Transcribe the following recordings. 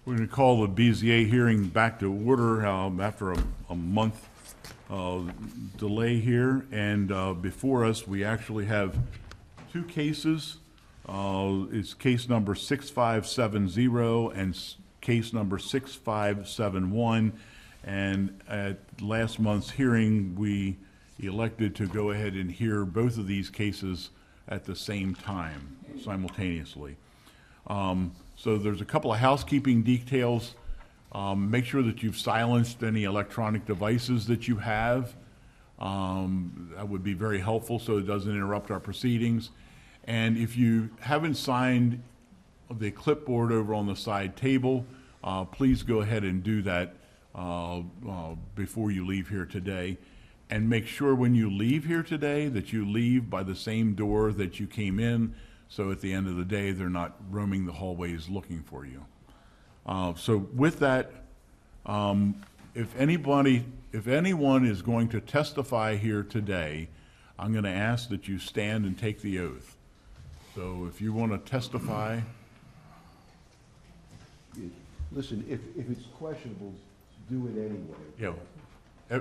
We're going to call the BZA hearing back to order after a month delay here. And before us, we actually have two cases. It's case number 6570 and case number 6571. And at last month's hearing, we elected to go ahead and hear both of these cases at the same time, simultaneously. So there's a couple of housekeeping details. Make sure that you've silenced any electronic devices that you have. That would be very helpful so it doesn't interrupt our proceedings. And if you haven't signed the clipboard over on the side table, please go ahead and do that before you leave here today. And make sure when you leave here today that you leave by the same door that you came in, so at the end of the day they're not roaming the hallways looking for you. So with that, if anyone is going to testify here today, I'm going to ask that you stand and take the oath. So if you want to testify. Listen, if it's questionable, do it anyway. Yeah.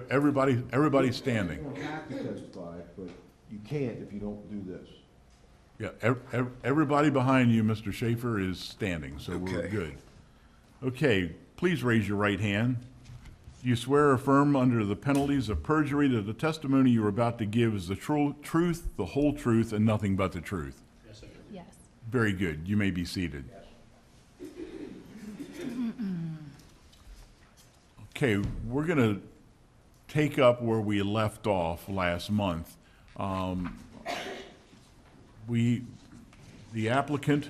Everybody's standing. You don't have to testify, but you can't if you don't do this. Yeah, everybody behind you, Mr. Schaefer, is standing, so we're Okay. good. Okay, please raise your right hand. Do you swear or affirm under the penalties of perjury that the testimony you are about to give is the truth, the whole truth, and nothing but the truth? Yes, I do. Yes. Very good. You may be seated. Okay, we're going to take up where we left off last month. The applicant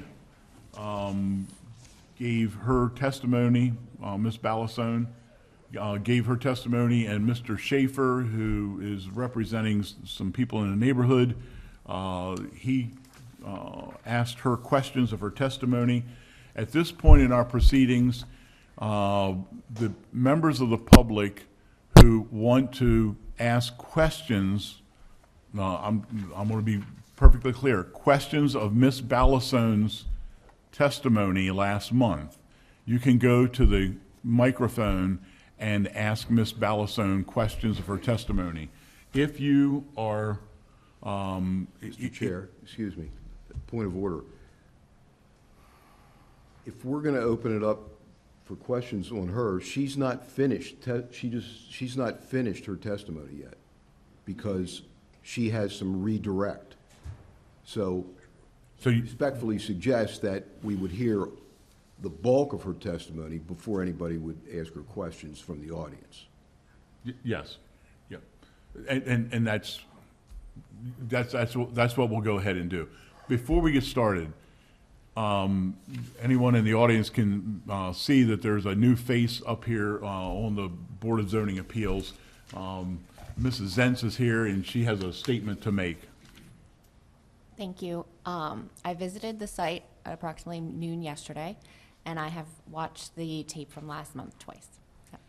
gave her testimony, Ms. Ballasone gave her testimony, and Mr. Schaefer, who is representing some people in the neighborhood, he asked her questions of her testimony. At this point in our proceedings, the members of the public who want to ask questions, I'm going to be perfectly clear, questions of Ms. Ballasone's testimony last month. You can go to the microphone and ask Ms. Ballasone questions of her testimony. If you are... Mr. Chair, excuse me, point of order. If we're going to open it up for questions on her, she's not finished. She's not finished her testimony yet because she has some redirect. So you, respectfully suggest that we would hear the bulk of her testimony before anybody would ask her questions from the audience. yes, yeah, and that's what we'll go ahead and do. Before we get started, anyone in the audience can see that there's a new face up here on the Board of Zoning Appeals. Mrs. Zentz is here, and she has a statement to make. Thank you. I visited the site at approximately noon yesterday, and I have watched the tape from last month twice. Yep.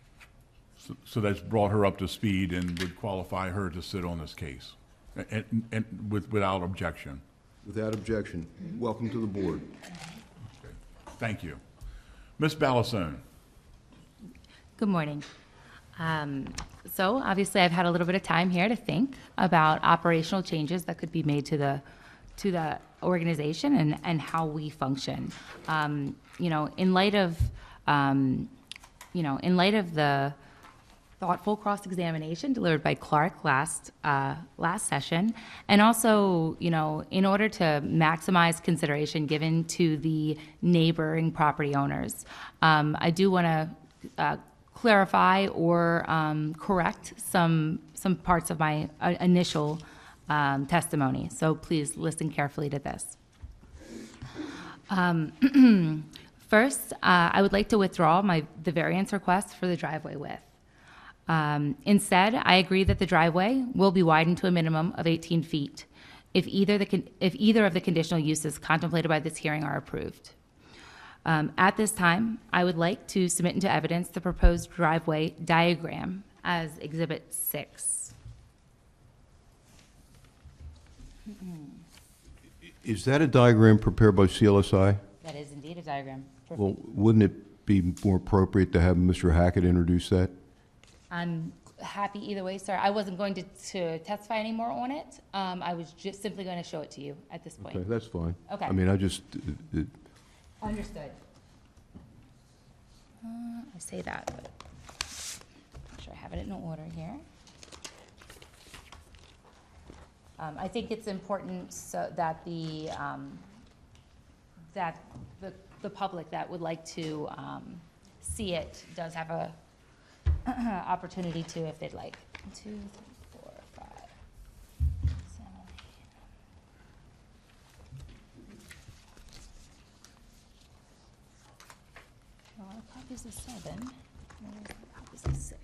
So that's brought her up to speed and would qualify her to sit on this case, and without objection. Without objection, welcome to the board. Okay. Thank you. Ms. Ballasone. Good morning. So obviously I've had a little bit of time here to think about operational changes that could be made to the organization and how we function. In light of the thoughtful cross-examination delivered by Clark last session, and also, in order to maximize consideration given to the neighboring property owners, I do want to clarify or correct some parts of my initial testimony. So please listen carefully to this. First, I would like to withdraw the variance request for the driveway width. Instead, I agree that the driveway will be widened to a minimum of 18 feet if either of the conditional uses contemplated by this hearing are approved. At this time, I would like to submit into evidence the proposed driveway diagram as Exhibit 6. Is that a diagram prepared by CLSI? That is indeed a diagram. Well, wouldn't it be more appropriate to have Mr. Hackett introduce that? I'm happy either way, sir. I wasn't going to testify anymore on it. I was just simply going to show it to you at this point. Okay, that's fine. Okay. I mean, I just, Understood. I say that, but make sure I have it in order here. I think it's important so that the public that would like to see it does have a opportunity to, if they'd like. 1, 2, 3, 4, 5, 7, 8. A lot of copies of 7. Copies of 6.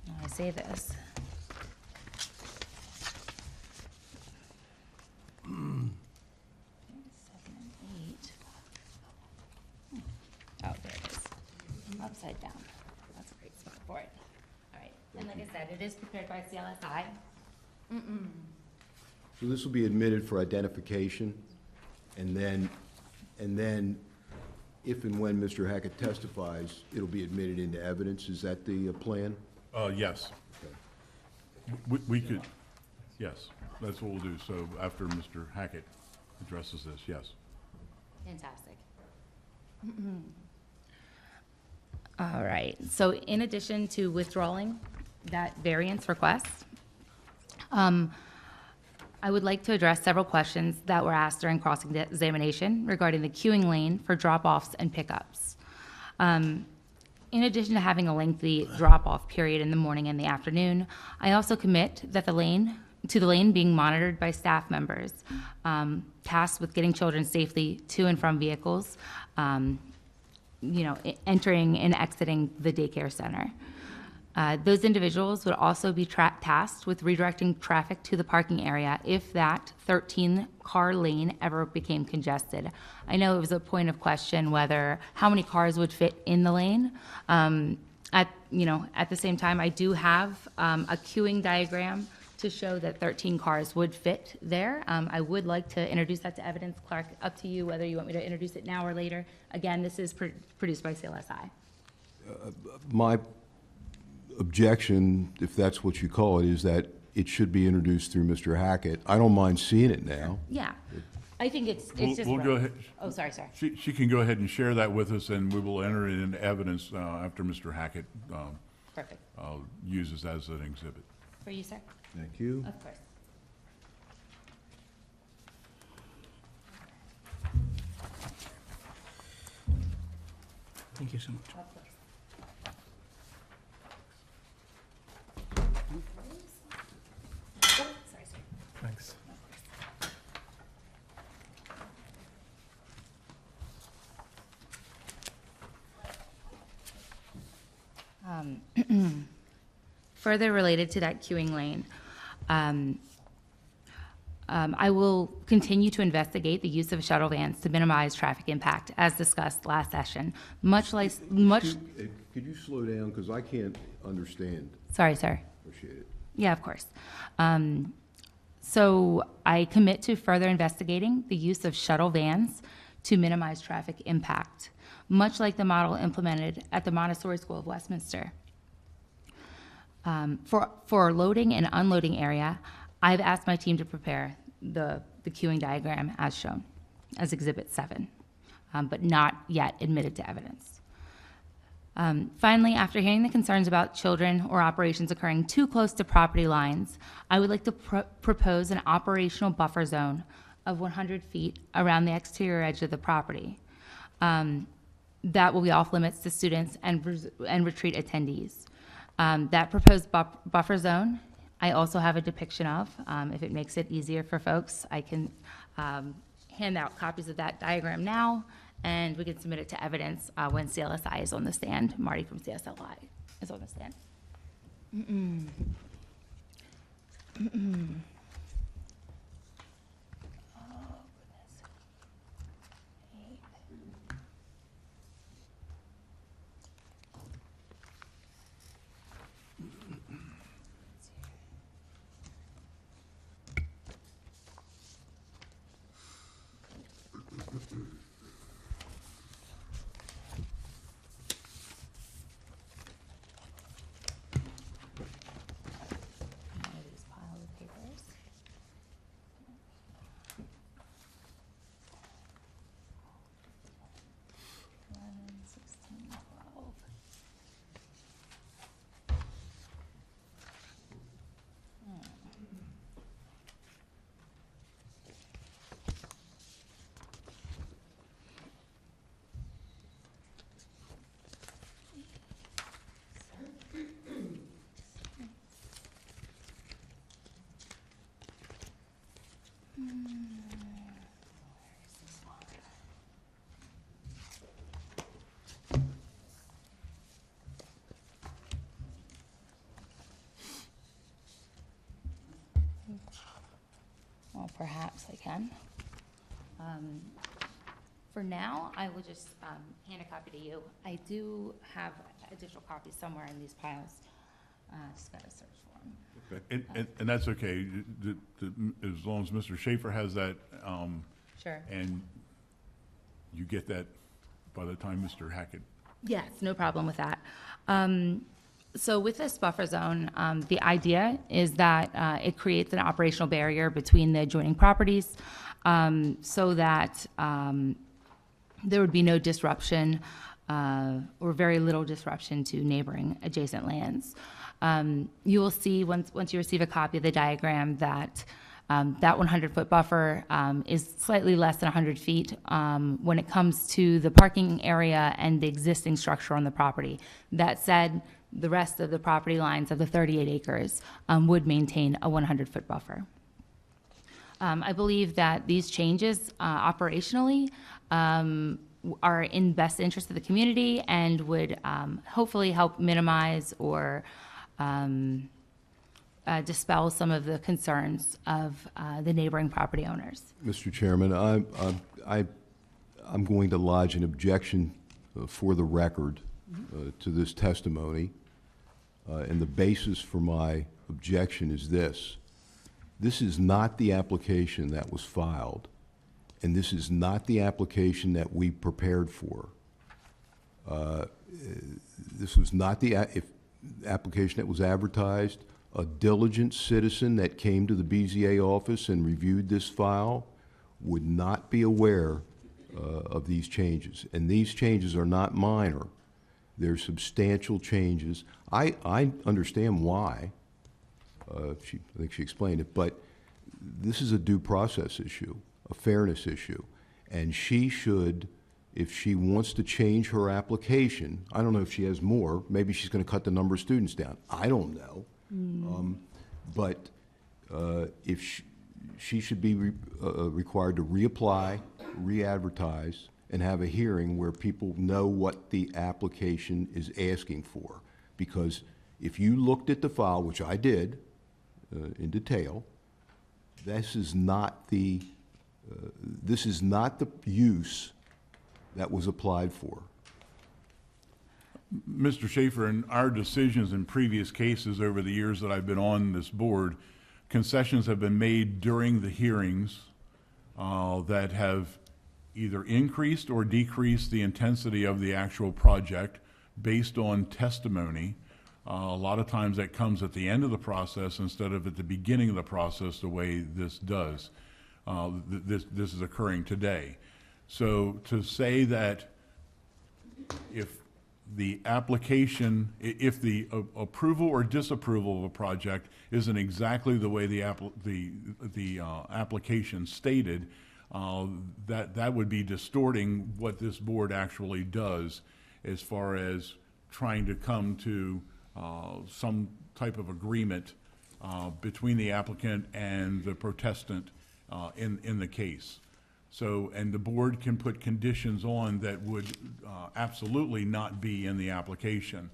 Now I say this. Seven and 8. Oh, there it is. Upside down. That's a great spot for it. All right. And like I said, it is prepared by CLSI. so this will be admitted for identification, and then if and when Mr. Hackett testifies, it'll be admitted into evidence. Is that the plan? Yes. We could, yes, that's what we'll do. So after Mr. Hackett addresses this, yes. Fantastic. All right, so in addition to withdrawing that variance request, I would like to address several questions that were asked during cross-examination regarding the queuing lane for drop-offs and pickups. In addition to having a lengthy drop-off period in the morning and the afternoon, I also commit that the lane being monitored by staff members, tasked with getting children safely to and from vehicles, entering and exiting the daycare center. Those individuals would also be tasked with redirecting traffic to the parking area if that 13-car lane ever became congested. I know it was a point of question whether how many cars would fit in the lane. At the same time, I do have a queuing diagram to show that 13 cars would fit there. I would like to introduce that to evidence. Clark, up to you whether you want me to introduce it now or later. Again, this is produced by CLSI. My objection, if that's what you call it, is that it should be introduced through Mr. Hackett. I don't mind seeing it now. Yeah, I think it's just. We'll go ahead. Oh, sorry, sir. She can go ahead and share that with us, and we will enter it into evidence after Mr. Hackett Perfect. uses as an exhibit. For you, sir? Thank you. Of course. Thank you so much. Of course. Oh, sorry, sir. Thanks. Further related to that queuing lane, I will continue to investigate the use of shuttle vans to minimize traffic impact, as discussed last session. Could you slow down, because I can't understand. Sorry, sir. Appreciate it. Yeah, of course. So I commit to further investigating the use of shuttle vans to minimize traffic impact, much like the model implemented at the Montessori School of Westminster. For loading and unloading area, I've asked my team to prepare the queuing diagram as shown, as Exhibit 7, but not yet admitted to evidence. Finally, after hearing the concerns about children or operations occurring too close to property lines, I would like to propose an operational buffer zone of 100 feet around the exterior edge of the property. That will be off limits to students and retreat attendees. That proposed buffer zone, I also have a depiction of. If it makes it easier for folks, I can hand out copies of that diagram now, and we can submit it to evidence when CLSI is on the stand. Marty from CSLI is on the stand. Oh, goodness. 8. if I can. For now, I will just hand a copy to you. I do have additional copies somewhere in these piles. Just gotta search for them. And that's okay, as long as Mr. Schaefer has that, Sure. and you get that by the time Mr. Hackett. Yes, no problem with that. So with this buffer zone, the idea is that it creates an operational barrier between the adjoining properties, so that there would be no disruption or very little disruption to neighboring adjacent lands. You will see, once you receive a copy of the diagram, that that 100-foot buffer is slightly less than 100 feet when it comes to the parking area and the existing structure on the property. That said, the rest of the property lines of the 38 acres would maintain a 100-foot buffer. I believe that these changes operationally are in best interest of the community and would hopefully help minimize or dispel some of the concerns of the neighboring property owners. Mr. Chairman, I'm going to lodge an objection for the record to this testimony. And the basis for my objection is this. This is not the application that was filed, and this is not the application that we prepared for. This was not the application that was advertised. A diligent citizen that came to the BZA office and reviewed this file would not be aware of these changes. And these changes are not minor. They're substantial changes. I understand why. I think she explained it, but this is a due process issue, a fairness issue. And she should, if she wants to change her application, I don't know if she has more, maybe she's going to cut the number of students down. I don't know. But if she should be required to reapply, re-advertise, and have a hearing where people know what the application is asking for. Because if you looked at the file, which I did in detail, this is not the use that was applied for. Mr. Schaefer, in our decisions in previous cases over the years that I've been on this board, concessions have been made during the hearings that have either increased or decreased the intensity of the actual project based on testimony. A lot of times that comes at the end of the process instead of at the beginning of the process, the way this does. This is occurring today. So to say that if the application, if the approval or disapproval of a project isn't exactly the way the application stated, that would be distorting what this board actually does as far as trying to come to some type of agreement between the applicant and the protestant in the case. So, and the board can put conditions on that would absolutely not be in the application.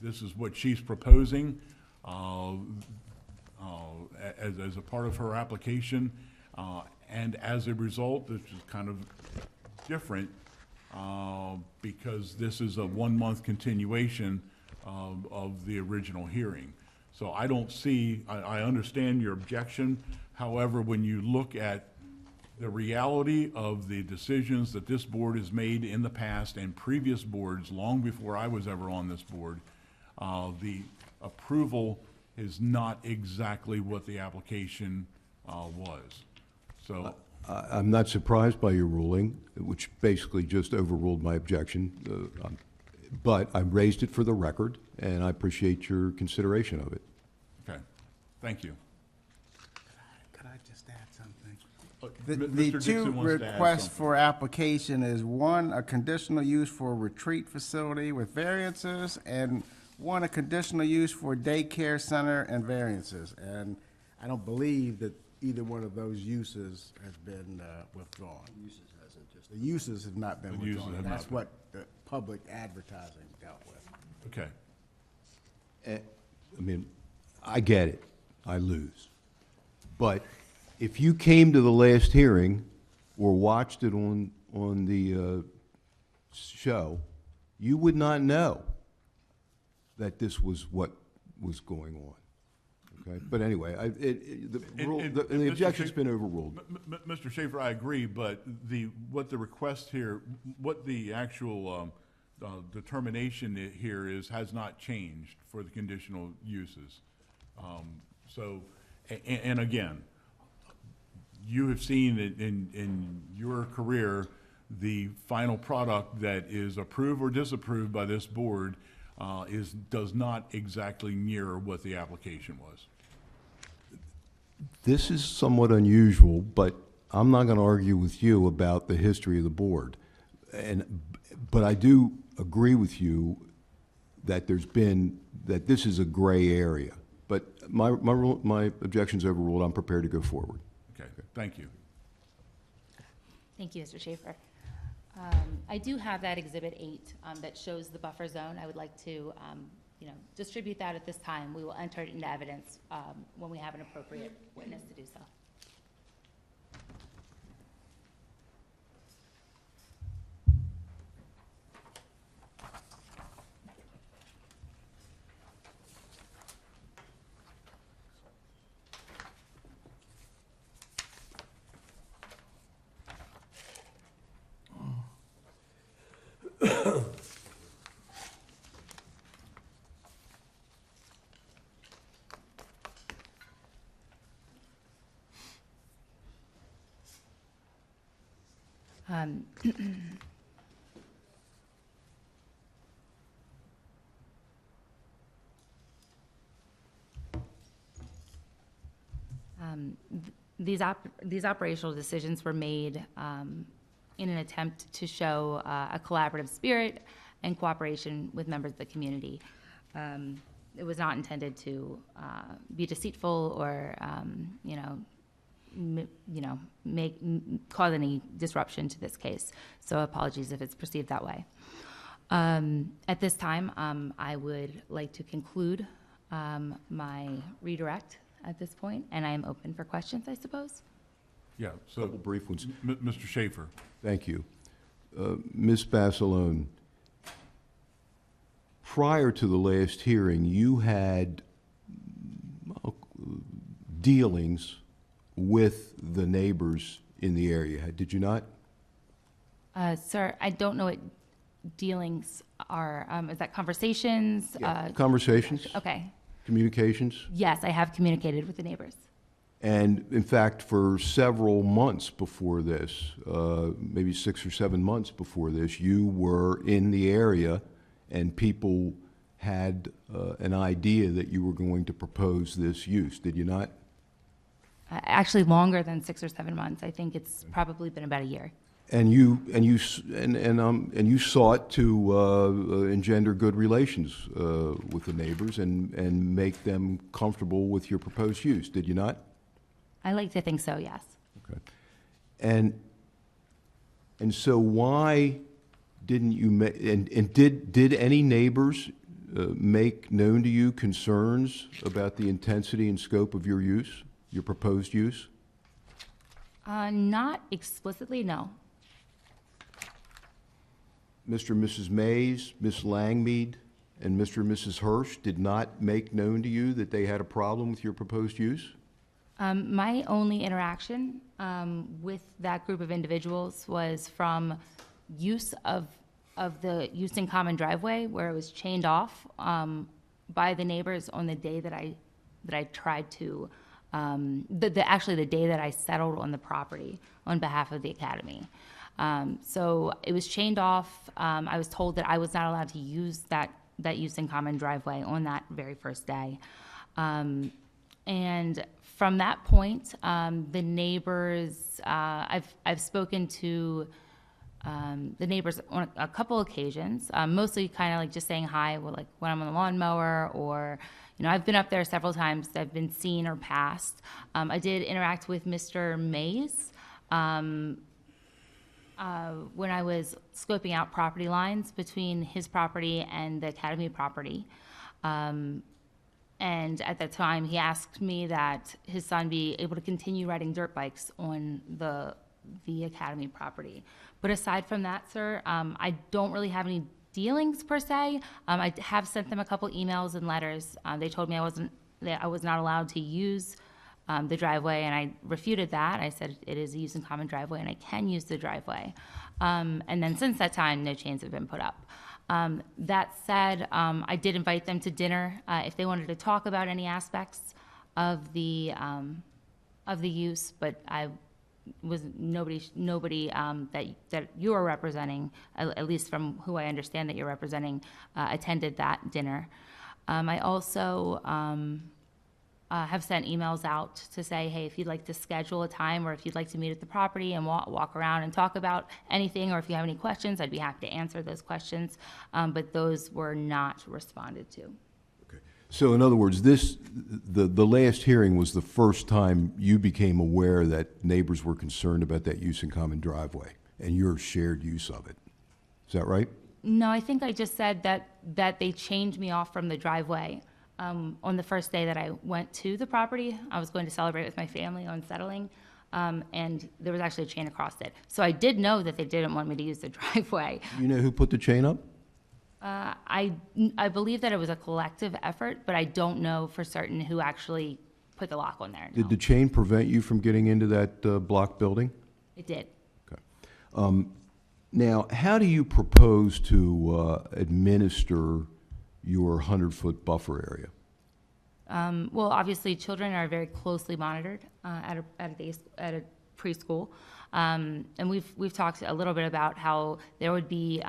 This is what she's proposing as a part of her application, and as a result, this is kind of different because this is a 1-month continuation of the original hearing. So I don't see, I understand your objection. However, when you look at the reality of the decisions that this board has made in the past and previous boards, long before I was ever on this board, the approval is not exactly what the application was. So I'm not surprised by your ruling, which basically just overruled my objection. But I raised it for the record, and I appreciate your consideration of it. okay, thank you. Could I just add something? Mr. The Dixon two wants to add requests something. for application is one, a conditional use for a retreat facility with variances, and one, a conditional use for daycare center and variances. And I don't believe that either one of those uses has been withdrawn. Uses hasn't just. The uses have not been The uses withdrawn. have That's not what the public advertising dealt with. Okay, I mean, I get it. I lose. But if you came to the last hearing or watched it on the show, you would not know that this was what was going on. Okay? But anyway, the Mr. objection's Schaefer- been overruled. Mr. Schaefer, I agree, but what the request here, what the actual determination here is, has not changed for the conditional uses. And again, you have seen in your career, the final product that is approved or disapproved by this board does not exactly mirror what the application was. This is somewhat unusual, but I'm not going to argue with you about the history of the board. But I do agree with you that that this is a gray area. But my objection's overruled. I'm prepared to go forward. Okay, thank you. Thank you, Mr. Schaefer. I do have that Exhibit 8 that shows the buffer zone. I would like to, distribute that at this time. We will enter it into evidence when we have an appropriate witness to do so. These operational decisions were made in an attempt to show a collaborative spirit and cooperation with members of the community. It was not intended to be deceitful or, cause any disruption to this case. So apologies if it's perceived that way. At this time, I would like to conclude my redirect at this point, and I am open for questions, I suppose. Yeah, so, Couple brief ones. Mr. Schaefer. Thank you. Ms. Basilone, prior to the last hearing, you had dealings with the neighbors in the area, did you not? Sir, I don't know what dealings are. Is that conversations? Conversations, Okay. communications? Yes, I have communicated with the neighbors. And in fact, for several months before this, maybe 6 or 7 months before this, you were in the area and people had an idea that you were going to propose this use, did you not? Actually, longer than 6 or 7 months. I think it's probably been about a year. And you sought to engender good relations with the neighbors and make them comfortable with your proposed use, did you not? I like to think so, yes. Okay. And so why didn't you did any neighbors make known to you concerns about the intensity and scope of your use, your proposed use? Not explicitly, no. Mr. and Mrs. Mays, Ms. Langmead, and Mr. and Mrs. Hirsch did not make known to you that they had a problem with your proposed use? My only interaction with that group of individuals was from use of the use in common driveway, where it was chained off by the neighbors on the day that I tried to, actually the day that I settled on the property on behalf of the academy. So it was chained off. I was told that I was not allowed to use that use in common driveway on that very first day. And from that point, the neighbors, I've spoken to the neighbors on a couple occasions, mostly kind of like just saying hi, like when I'm on the lawnmower, or, I've been up there several times. I've been seen or passed. I did interact with Mr. Mays when I was scoping out property lines between his property and the academy property. And at that time, he asked me that his son be able to continue riding dirt bikes on the academy property. But aside from that, sir, I don't really have any dealings per se. I have sent them a couple emails and letters. They told me that I was not allowed to use the driveway, and I refuted that. I said it is a use in common driveway, and I can use the driveway. And then since that time, no chains have been put up. That said, I did invite them to dinner if they wanted to talk about any aspects of the use, but I was nobody that you are representing, at least from who I understand that you're representing, attended that dinner. I also have sent emails out to say, hey, if you'd like to schedule a time, or if you'd like to meet at the property and walk around and talk about anything, or if you have any questions, I'd be happy to answer those questions. But those were not responded to. Okay. So in other words, the last hearing was the first time you became aware that neighbors were concerned about that use in common driveway and your shared use of it. Is that right? No, I think I just said that they chained me off from the driveway. On the first day that I went to the property, I was going to celebrate with my family on settling, and there was actually a chain across it. So I did know that they didn't want me to use the driveway. You know who put the chain up? I believe that it was a collective effort, but I don't know for certain who actually put the lock on there. No. Did the chain prevent you from getting into that block building? It did. Okay. Now, how do you propose to administer your 100-foot buffer area? Well, obviously, children are very closely monitored at a preschool, and we've talked a little bit about how there would be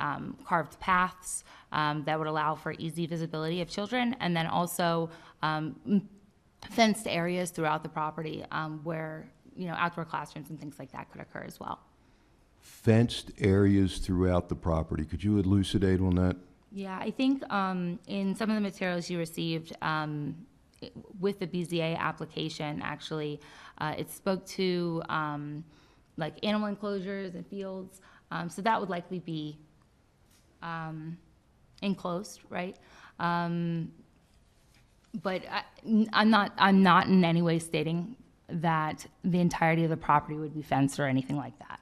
carved paths that would allow for easy visibility of children, and then also fenced areas throughout the property where outdoor classrooms and things like that could occur as well. Fenced areas throughout the property. Could you elucidate on that? Yeah, I think in some of the materials you received with the BZA application, actually, it spoke to like animal enclosures and fields. So that would likely be enclosed, right? But I'm not in any way stating that the entirety of the property would be fenced or anything like that.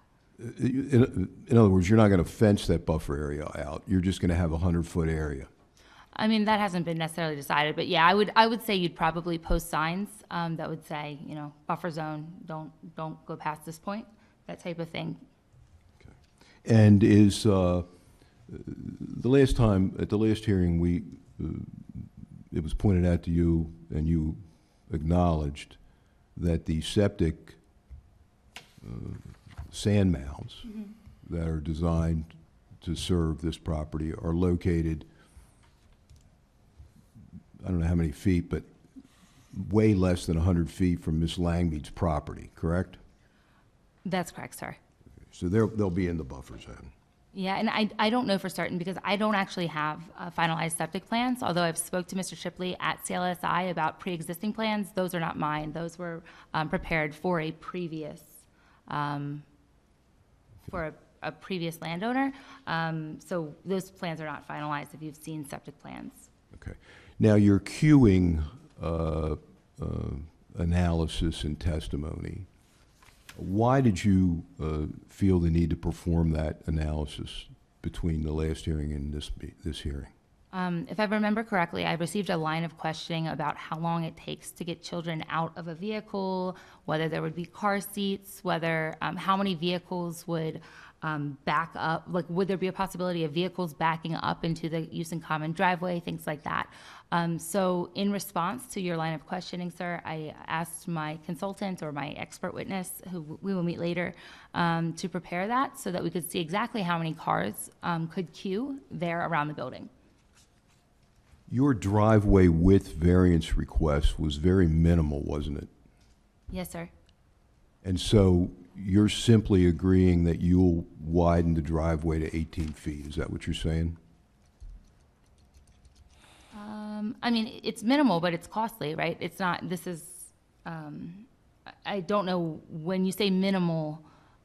In other words, you're not going to fence that buffer area out. You're just going to have a 100-foot area. I mean, that hasn't been necessarily decided, but yeah, I would say you'd probably post signs that would say, buffer zone, don't go past this point, that type of thing. And is at the last hearing, it was pointed out to you, and you acknowledged that the septic sand mounds that are designed to serve this property are located, I don't know how many feet, but way less than 100 feet from Ms. Langmead's property, correct? That's correct, sir. So they'll be in the buffer zone. Yeah, and I don't know for certain because I don't actually have finalized septic plans, although I've spoke to Mr. Shipley at CLSI about pre-existing plans. Those are not mine. Those were prepared for a previous previous landowner. So those plans are not finalized if you've seen septic plans. Okay. Now, your queuing analysis and testimony, why did you feel the need to perform that analysis between the last hearing and this hearing? If I remember correctly, I received a line of questioning about how long it takes to get children out of a vehicle, whether there would be car seats, whether how many vehicles would back up, like would there be a possibility of vehicles backing up into the use in common driveway, things like that. So in response to your line of questioning, sir, I asked my consultant or my expert witness, who we will meet later, to prepare that so that we could see exactly how many cars could queue there around the building. Your driveway width variance request was very minimal, wasn't it? Yes, sir. And so you're simply agreeing that you'll widen the driveway to 18 feet. Is that what you're saying? I mean, it's minimal, but it's costly, right? It's not, this is, I don't know, when you say minimal,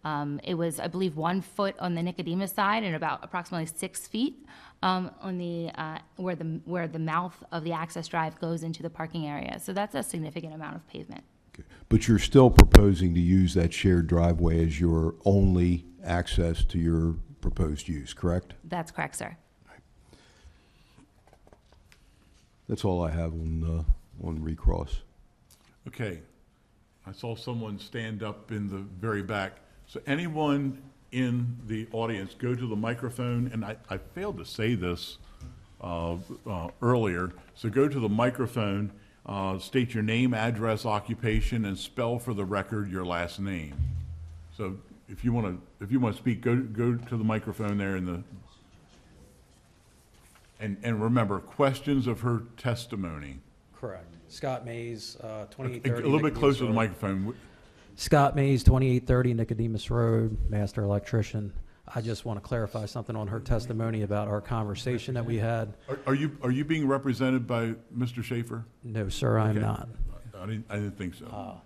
It was, I believe, 1 foot on the Nicodemus side and about approximately 6 feet on the where the mouth of the access drive goes into the parking area. So that's a significant amount of pavement. Okay. But you're still proposing to use that shared driveway as your only access to your proposed use, correct? That's correct, sir. That's all I have on recross. Okay. I saw someone stand up in the very back. So anyone in the audience, go to the microphone, and I failed to say this earlier. So go to the microphone, state your name, address, occupation, and spell for the record your last name. So if you want to speak, go to the microphone there in the. And remember, questions of her testimony. Correct. Scott Mays, A 2830. little bit Nicodemus closer to the Road. microphone. Scott Mays, 2830 Nicodemus Road, master electrician. I just want to clarify something on her testimony about our conversation that we had. Are you being represented by Mr. Schaefer? No, sir, I am Okay. not. I didn't think so.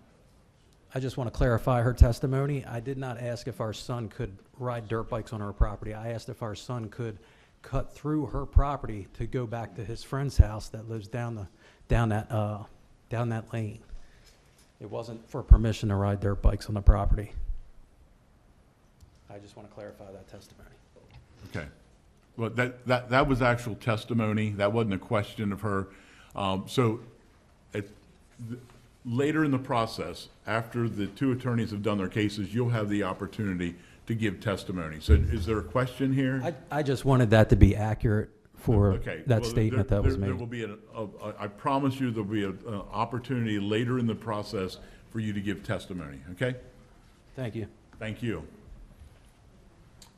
I just want to clarify her testimony. I did not ask if our son could ride dirt bikes on our property. I asked if our son could cut through her property to go back to his friend's house that lives down that lane. It wasn't for permission to ride dirt bikes on the property. I just want to clarify that testimony. Okay. Well, that was actual testimony. That wasn't a question of her. Later in the process, after the two attorneys have done their cases, you'll have the opportunity to give testimony. So is there a question here? I just wanted that to be accurate for Okay. that Well, statement that was There made. will be, I promise you, there'll be an opportunity later in the process for you to give testimony, okay? Thank you. Thank you.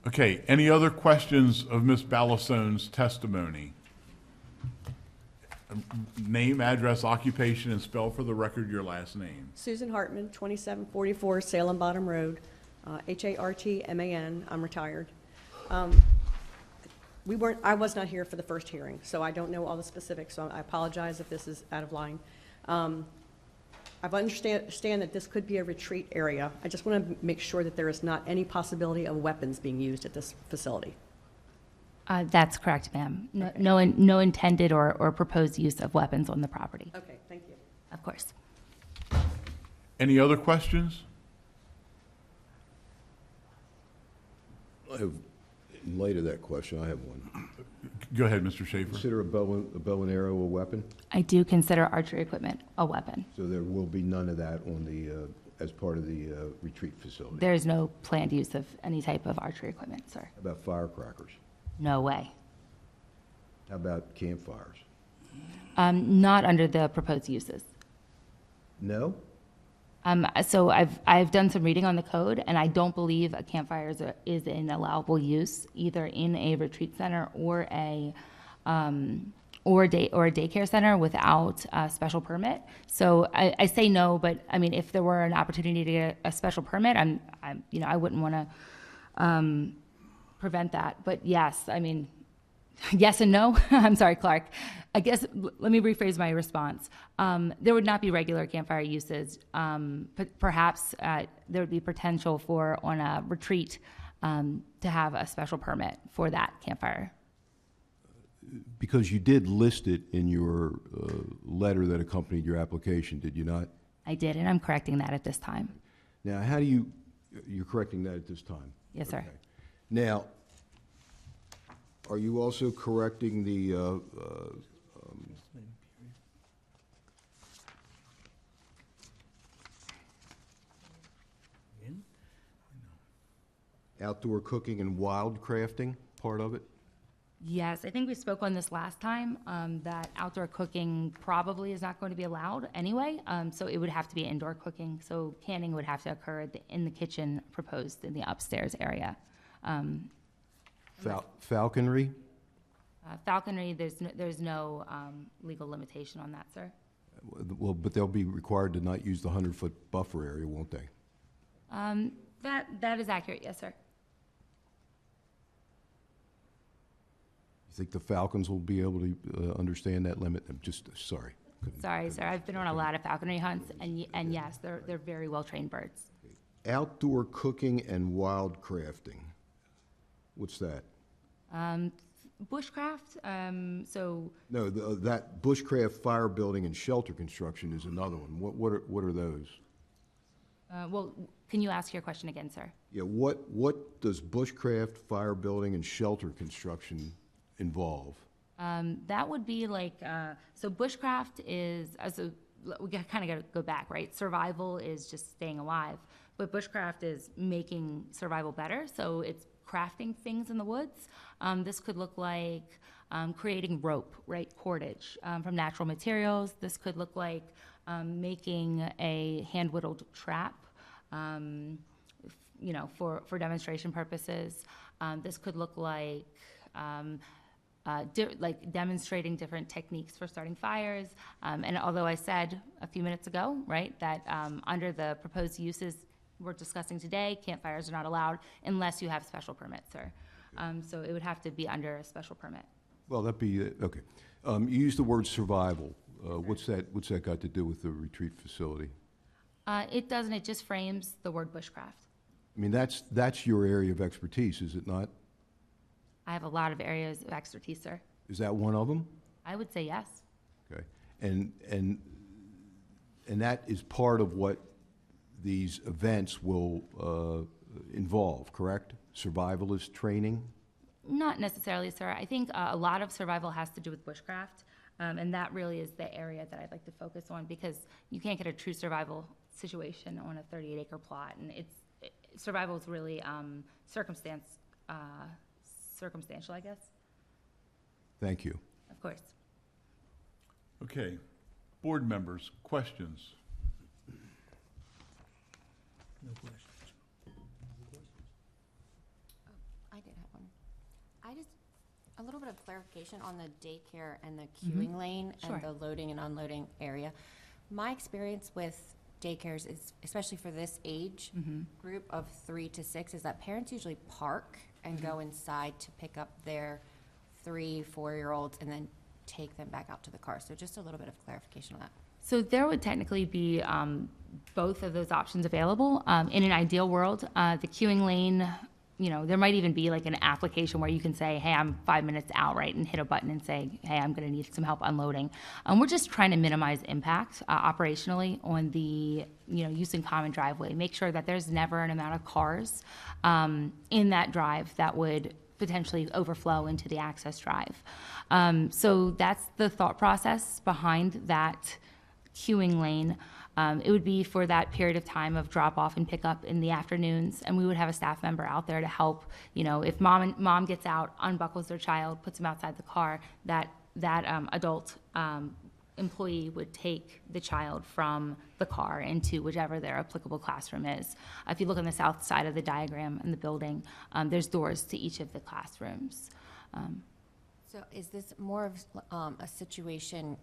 Okay, any other questions of Ms. Ballasone's testimony? Name, address, occupation, and spell for the record your last name. Susan Hartman, 2744 Salem Bottom Road, Hartman. I'm retired. I was not here for the first hearing, so I don't know all the specifics, so I apologize if this is out of line. I understand that this could be a retreat area. I just want to make sure that there is not any possibility of weapons being used at this facility. That's correct, ma'am. No intended or proposed use of weapons on the property. Okay, thank you. Of course. Any other questions? In light of that question, I have one. Go ahead, Mr. Schaefer. Consider a bow and arrow a weapon? I do consider archery equipment a weapon. So there will be none of that on the, as part of the retreat facility? There is no planned use of any type of archery equipment, sir. How about firecrackers? No way. How about campfires? Not under the proposed uses. No? So I've done some reading on the code, and I don't believe a campfire is an allowable use either in a retreat center or a daycare center without a special permit. So I say no, but I mean, if there were an opportunity to get a special permit, I wouldn't want to prevent that. But yes, I mean, yes and no. I'm sorry, Clark. I guess, let me rephrase my response. There would not be regular campfire uses. Perhaps there would be potential for, on a retreat, to have a special permit for that campfire. Because you did list it in your letter that accompanied your application, did you not? I did, and I'm correcting that at this time. Now, you're correcting that at this time? Yes, sir. Okay. Now, are you also correcting the outdoor cooking and wild crafting part of it? Yes, I think we spoke on this last time, that outdoor cooking probably is not going to be allowed anyway. So it would have to be indoor cooking. So canning would have to occur in the kitchen proposed in the upstairs area. Falconry? Falconry, there's no legal limitation on that, sir. Well, but they'll be required to not use the 100-foot buffer area, won't they? That is accurate, yes, sir. You think the Falcons will be able to understand that limit? I'm just, sorry. Sorry, sir, I've been on a lot of falconry hunts, and yes, they're very well-trained birds. outdoor cooking and wild crafting. What's that? Bushcraft, so No, that bushcraft fire building and shelter construction is another one. What are those? well, can you ask your question again, sir? Yeah, what does bushcraft fire building and shelter construction involve? That would be like, so bushcraft is, we kind of got to go back, right? Survival is just staying alive, but bushcraft is making survival better. So it's crafting things in the woods. This could look like creating rope, right? Cordage from natural materials. This could look like making a hand-whittled trap. For demonstration purposes. This could look like demonstrating different techniques for starting fires. And although I said a few minutes ago, right, that under the proposed uses we're discussing today, campfires are not allowed unless you have special permits, sir. So it would have to be under a special permit. Well, that'd be, okay. You used the word survival. What's that got to do with the retreat facility? It doesn't, it just frames the word bushcraft. I mean, that's your area of expertise, is it not? I have a lot of areas of expertise, sir. Is that one of them? I would say yes. Okay. And that is part of what these events will involve, correct? Survivalist training? Not necessarily, sir. I think a lot of survival has to do with bushcraft, and that really is the area that I'd like to focus on because you can't get a true survival situation on a 38-acre plot, and survival is really circumstantial, I guess. Thank you. Of course. Okay. Board members, questions? I did have one. A little bit of clarification on the daycare and the queuing lane Sure. and the loading and unloading area. My experience with daycares is, especially for this age group of 3 to 6, is that parents usually park and go inside to pick up their 3, 4-year-olds and then take them back out to the car. So just a little bit of clarification on that. So there would technically be both of those options available. In an ideal world, the queuing lane, there might even be like an application where you can say, hey, I'm 5 minutes out, right, and hit a button and say, hey, I'm going to need some help unloading. We're just trying to minimize impact operationally on the, use in common driveway. Make sure that there's never an amount of cars in that drive that would potentially overflow into the access drive. So that's the thought process behind that queuing lane. It would be for that period of time of drop off and pick up in the afternoons, and we would have a staff member out there to help. If mom gets out, unbuckles their child, puts them outside the car, that adult employee would take the child from the car into whichever their applicable classroom is. If you look on the south side of the diagram in the building, there's doors to each of the classrooms. So is this more of a situation,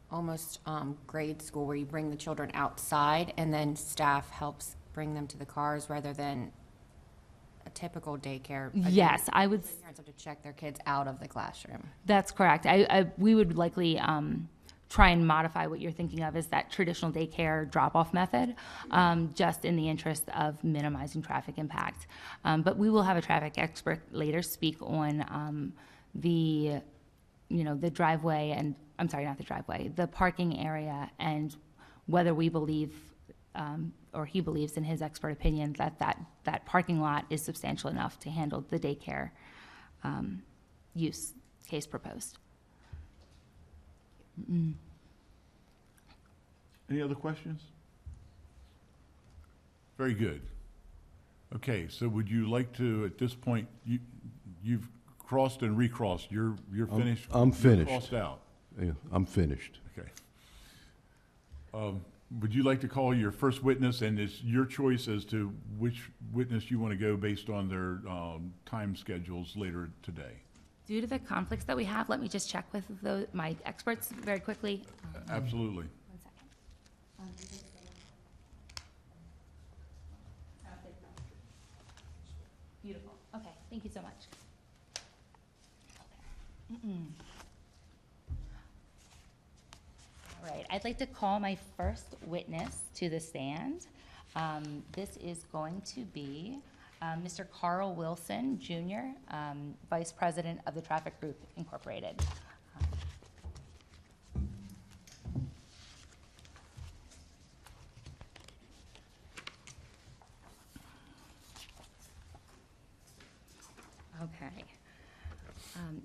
almost grade school, where you bring the children outside and then staff helps bring them to the cars rather than a typical daycare? Yes, I would. Parents have to check their kids out of the classroom. That's correct. We would likely try and modify what you're thinking of as that traditional daycare drop-off method, just in the interest of minimizing traffic impact. But we will have a traffic expert later speak on the driveway and, I'm sorry, not the driveway, the parking area, and whether we believe, or he believes in his expert opinion, that parking lot is substantial enough to handle the daycare use case proposed. Any other questions? Very good. Okay, so would you like to, at this point, you've crossed and recrossed, you're finished? I'm You're finished. crossed out, Yeah, I'm finished. okay. Would you like to call your first witness, and it's your choice as to which witness you want to go based on their time schedules later today? Due to the conflicts that we have, let me just check with my experts very quickly. Absolutely. 1 second. Beautiful. Okay, thank you so much. All right, I'd like to call my first witness to the stand. This is going to be Mr. Carl Wilson, Jr., Vice President of the Traffic Group Incorporated. Okay.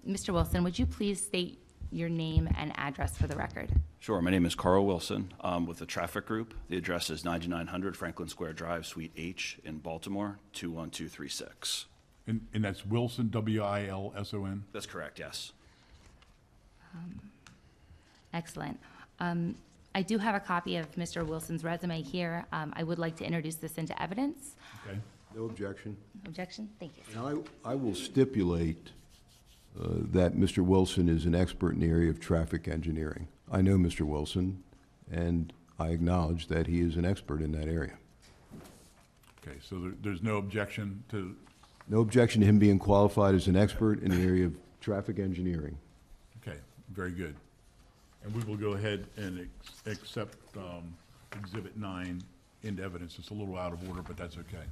Mr. Wilson, would you please state your name and address for the record? Sure. My name is Carl Wilson with the Traffic Group. The address is 9900 Franklin Square Drive, Suite H in Baltimore, 21236. And that's Wilson, W-I-L-S-O-N? That's correct, yes. Excellent. I do have a copy of Mr. Wilson's resume here. I would like to introduce this into evidence. Okay. No objection. Objection? Thank you. Now, I will stipulate that Mr. Wilson is an expert in the area of traffic engineering. I know Mr. Wilson, and I acknowledge that he is an expert in that area. Okay, so there's no objection to, No objection to him being qualified as an expert in the area of traffic engineering. okay, very good. And we will go ahead and accept Exhibit 9 into evidence. It's a little out of order, but that's okay.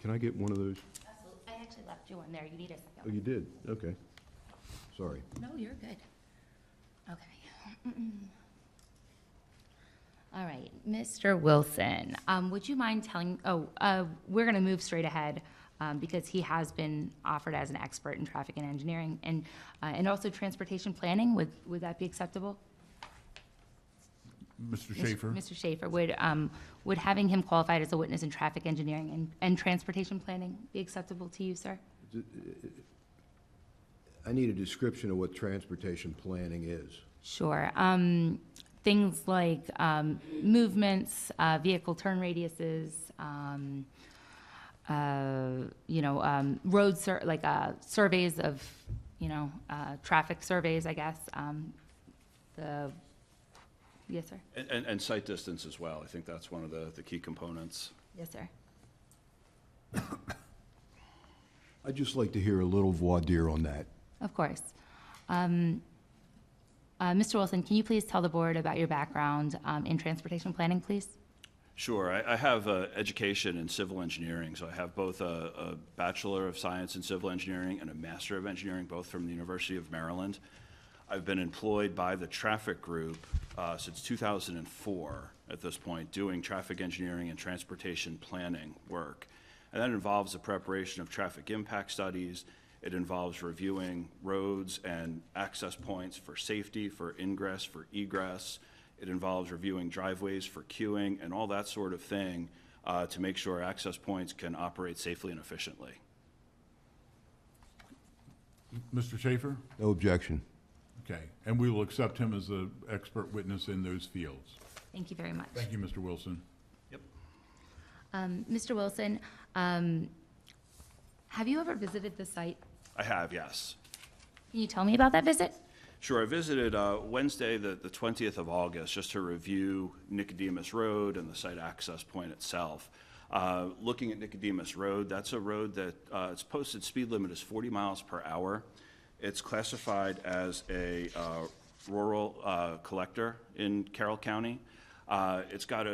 Can I get one of those? Absolutely. I actually left you one there. You need a Oh, second. you did? Okay. Sorry. No, you're good. Okay. All right, Mr. Wilson, would you mind telling, we're going to move straight ahead because he has been offered as an expert in traffic and engineering and also transportation planning. Would that be acceptable? Mr. Schaefer? Mr. Schaefer, would having him qualified as a witness in traffic engineering and transportation planning be acceptable to you, sir? I need a description of what transportation planning is. Sure. Things like movements, vehicle turn radiuses, surveys of, traffic surveys, I guess. Yes, sir. And sight distance as well. I think that's one of the key components. Yes, sir. I'd just like to hear a little voir dire on that. Of course. Mr. Wilson, can you please tell the board about your background in transportation planning, please? Sure. I have education in civil engineering, so I have both a Bachelor of Science in Civil Engineering and a Master of Engineering, both from the University of Maryland. I've been employed by the Traffic Group since 2004 at this point, doing traffic engineering and transportation planning work. And that involves the preparation of traffic impact studies. It involves reviewing roads and access points for safety, for ingress, for egress. It involves reviewing driveways for queuing and all that sort of thing to make sure access points can operate safely and efficiently. Mr. Schaefer? No objection. Okay, and we will accept him as an expert witness in those fields. Thank you very much. Thank you, Mr. Wilson. Yep. Mr. Wilson, have you ever visited the site? I have, yes. Can you tell me about that visit? Sure. I visited Wednesday, the 20th of August, just to review Nicodemus Road and the site access point itself. Looking at Nicodemus Road, that's a road that its posted speed limit is 40 miles per hour. It's classified as a rural collector in Carroll County. It's got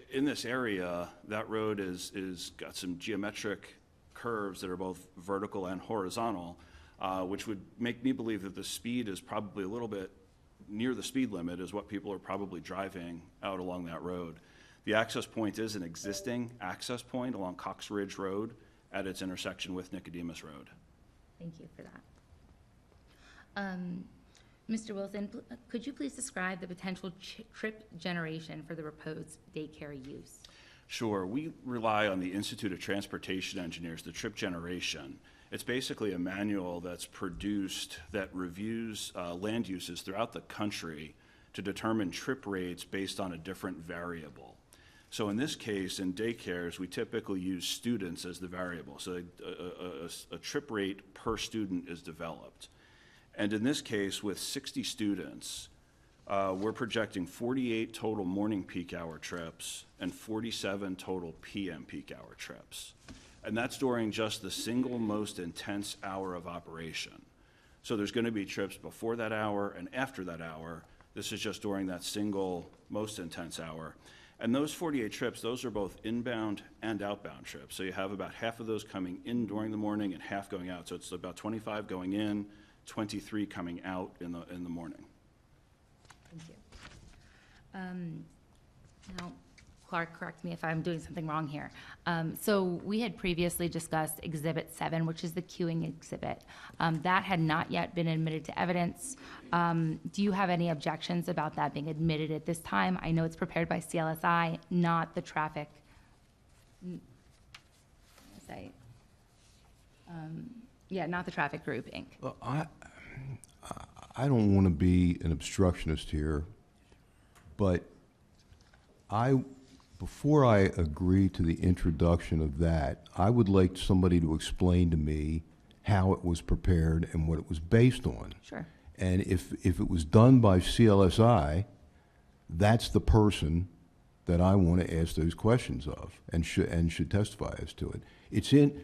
in this area, that road is got some geometric curves that are both vertical and horizontal, which would make me believe that the speed is probably a little bit near the speed limit is what people are probably driving out along that road. The access point is an existing access point along Cox Ridge Road at its intersection with Nicodemus Road. Thank you for that. Mr. Wilson, could you please describe the potential trip generation for the proposed daycare use? Sure. We rely on the Institute of Transportation Engineers, the trip generation. It's basically a manual that's produced that reviews land uses throughout the country to determine trip rates based on a different variable. So in this case, in daycares, we typically use students as the variable. So a trip rate per student is developed. And in this case, with 60 students, we're projecting 48 total morning peak hour trips and 47 total PM peak hour trips. And that's during just the single most intense hour of operation. So there's going to be trips before that hour and after that hour. This is just during that single most intense hour. And those 48 trips, those are both inbound and outbound trips. So you have about half of those coming in during the morning and half going out. So it's about 25 going in, 23 coming out in the morning. Thank you. Now, Clark, correct me if I'm doing something wrong here. So we had previously discussed Exhibit 7, which is the queuing exhibit. That had not yet been admitted to evidence. Do you have any objections about that being admitted at this time? I know it's prepared by CLSI, not the traffic. Not the traffic group, Inc. Well, I don't want to be an obstructionist here, but before I agree to the introduction of that, I would like somebody to explain to me how it was prepared and what it was based on. Sure. And if it was done by CLSI, that's the person that I want to ask those questions of and should testify as to it. It's in,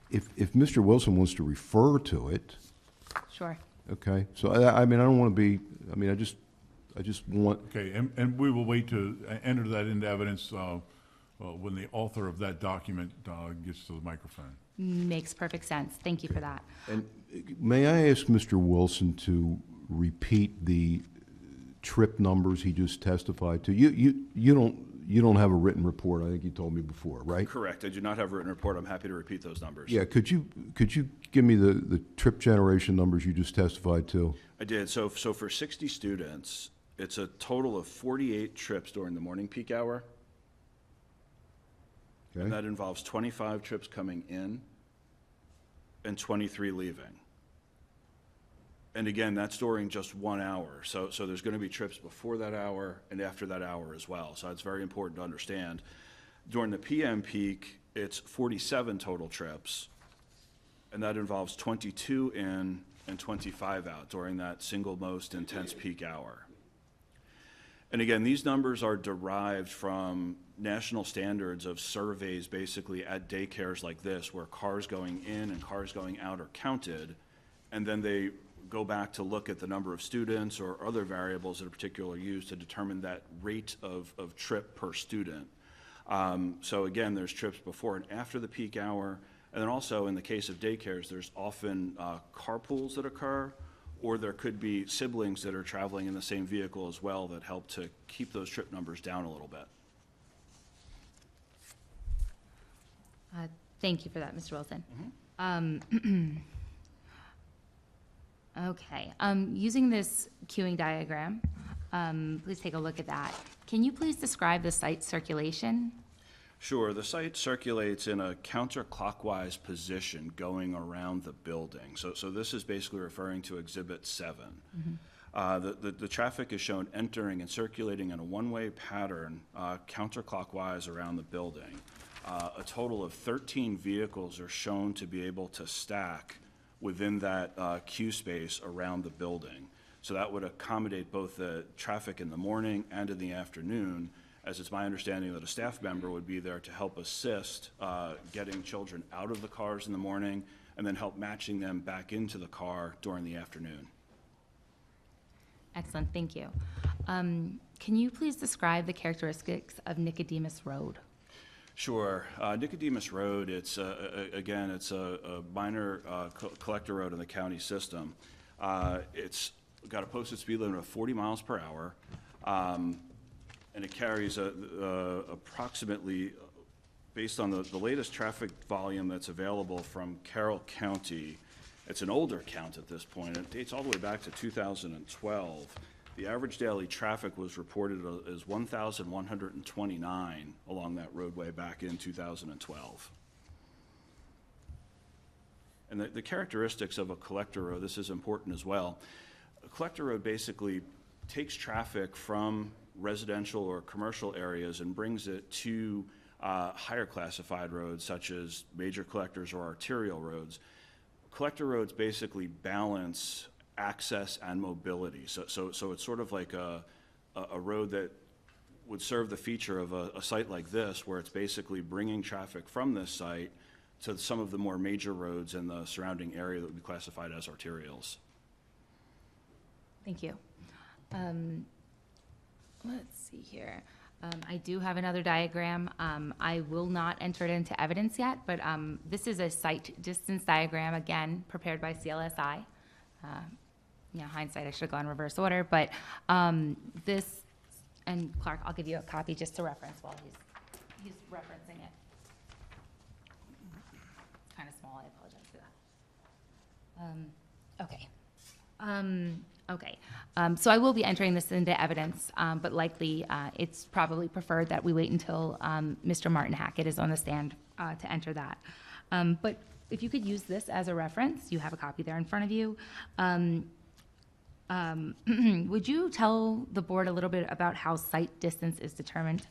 if Mr. Wilson wants to refer to it, Sure. okay? So I mean, I don't want to be, I mean, I just want, Okay, and we will wait to enter that into evidence when the author of that document gets to the microphone. Makes perfect sense. Thank you for that. and may I ask Mr. Wilson to repeat the trip numbers he just testified to? You don't have a written report, I think you told me before, right? Correct. I do not have a written report. I'm happy to repeat those numbers. Yeah, could you give me the trip generation numbers you just testified to? I did. So for 60 students, it's a total of 48 trips during the morning peak hour. Okay. And that involves 25 trips coming in and 23 leaving. And again, that's during just 1 hour. So there's going to be trips before that hour and after that hour as well. So it's very important to understand. During the PM peak, it's 47 total trips, and that involves 22 in and 25 out during that single most intense peak hour. And again, these numbers are derived from national standards of surveys basically at daycares like this, where cars going in and cars going out are counted, and then they go back to look at the number of students or other variables that are particularly used to determine that rate of trip per student. So again, there's trips before and after the peak hour, and then also in the case of daycares, there's often carpools that occur, or there could be siblings that are traveling in the same vehicle as well that help to keep those trip numbers down a little bit. Thank you for that, Mr. Wilson. Okay, using this queuing diagram, please take a look at that. Can you please describe the site circulation? Sure. The site circulates in a counterclockwise position going around the building. So this is basically referring to Exhibit 7. The traffic is shown entering and circulating in a one-way pattern counterclockwise around the building. A total of 13 vehicles are shown to be able to stack within that queue space around the building. So that would accommodate both the traffic in the morning and in the afternoon, as it's my understanding that a staff member would be there to help assist getting children out of the cars in the morning and then help matching them back into the car during the afternoon. Excellent, thank you. Can you please describe the characteristics of Nicodemus Road? Sure. Nicodemus Road, it's, again, it's a minor collector road in the county system. It's got a posted speed limit of 40 miles per hour, and it carries approximately, based on the latest traffic volume that's available from Carroll County, it's an older count at this point. It dates all the way back to 2012. The average daily traffic was reported as 1,129 along that roadway back in 2012. And the characteristics of a collector road, this is important as well. A collector road basically takes traffic from residential or commercial areas and brings it to higher classified roads such as major collectors or arterial roads. Collector roads basically balance access and mobility. So it's sort of like a road that would serve the feature of a site like this, where it's basically bringing traffic from this site to some of the more major roads in the surrounding area that would be classified as arterials. Thank you. Let's see here. I do have another diagram. I will not enter it into evidence yet, but this is a site distance diagram, again, prepared by CLSI. Hindsight, I should have gone reverse order, but this, and Clark, I'll give you a copy just to reference while he's referencing it. It's kind of small, I apologize for that. Okay. So I will be entering this into evidence, but likely it's probably preferred that we wait until Mr. Martin Hackett is on the stand to enter that. But if you could use this as a reference, you have a copy there in front of you. Would you tell the board a little bit about how site distance is determined?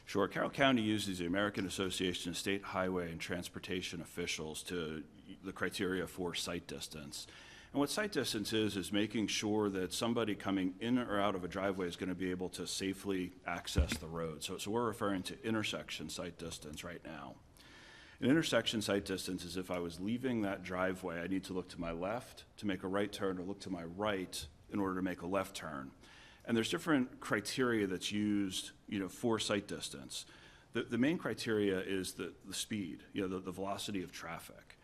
Sure. Carroll County uses the American Association of State Highway and Transportation Officials to the criteria for site distance. And what site distance is making sure that somebody coming in or out of a driveway is going to be able to safely access the road. So we're referring to intersection site distance right now. An intersection site distance is if I was leaving that driveway, I need to look to my left to make a right turn or look to my right in order to make a left turn. And there's different criteria that's used, for site distance. The main criteria is the speed, the velocity of traffic.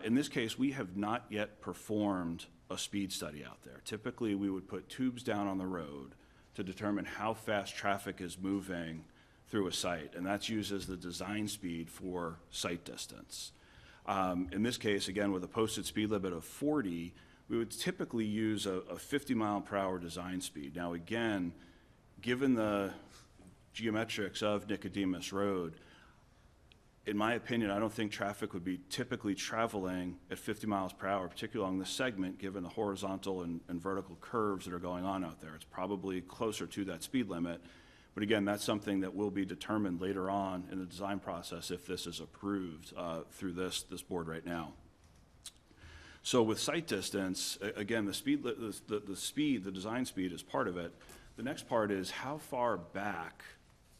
In this case, we have not yet performed a speed study out there. Typically, we would put tubes down on the road to determine how fast traffic is moving through a site, and that's used as the design speed for site distance. In this case, again, with a posted speed limit of 40, we would typically use a 50-mile-per-hour design speed. Now, again, given the geometrics of Nicodemus Road, in my opinion, I don't think traffic would be typically traveling at 50 miles per hour, particularly along this segment, given the horizontal and vertical curves that are going on out there. It's probably closer to that speed limit. But again, that's something that will be determined later on in the design process if this is approved through this board right now. So with site distance, again, the design speed is part of it. The next part is how far back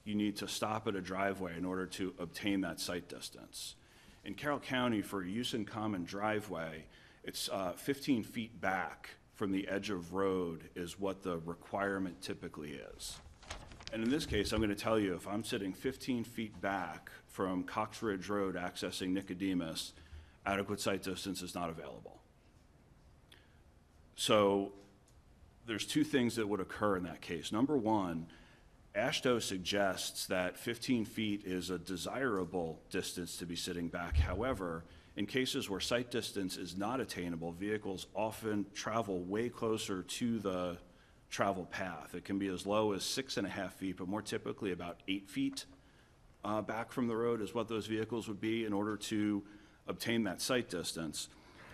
you need to stop at a driveway in order to obtain that site distance. In Carroll County, for use in common driveway, it's 15 feet back from the edge of road is what the requirement typically is. And in this case, I'm going to tell you, if I'm sitting 15 feet back from Cox Ridge Road accessing Nicodemus, adequate site distance is not available. So there's two things that would occur in that case. Number one, AASHTO suggests that 15 feet is a desirable distance to be sitting back. However, in cases where site distance is not attainable, vehicles often travel way closer to the travel path. It can be as low as 6.5 feet, but more typically about 8 feet back from the road is what those vehicles would be in order to obtain that site distance.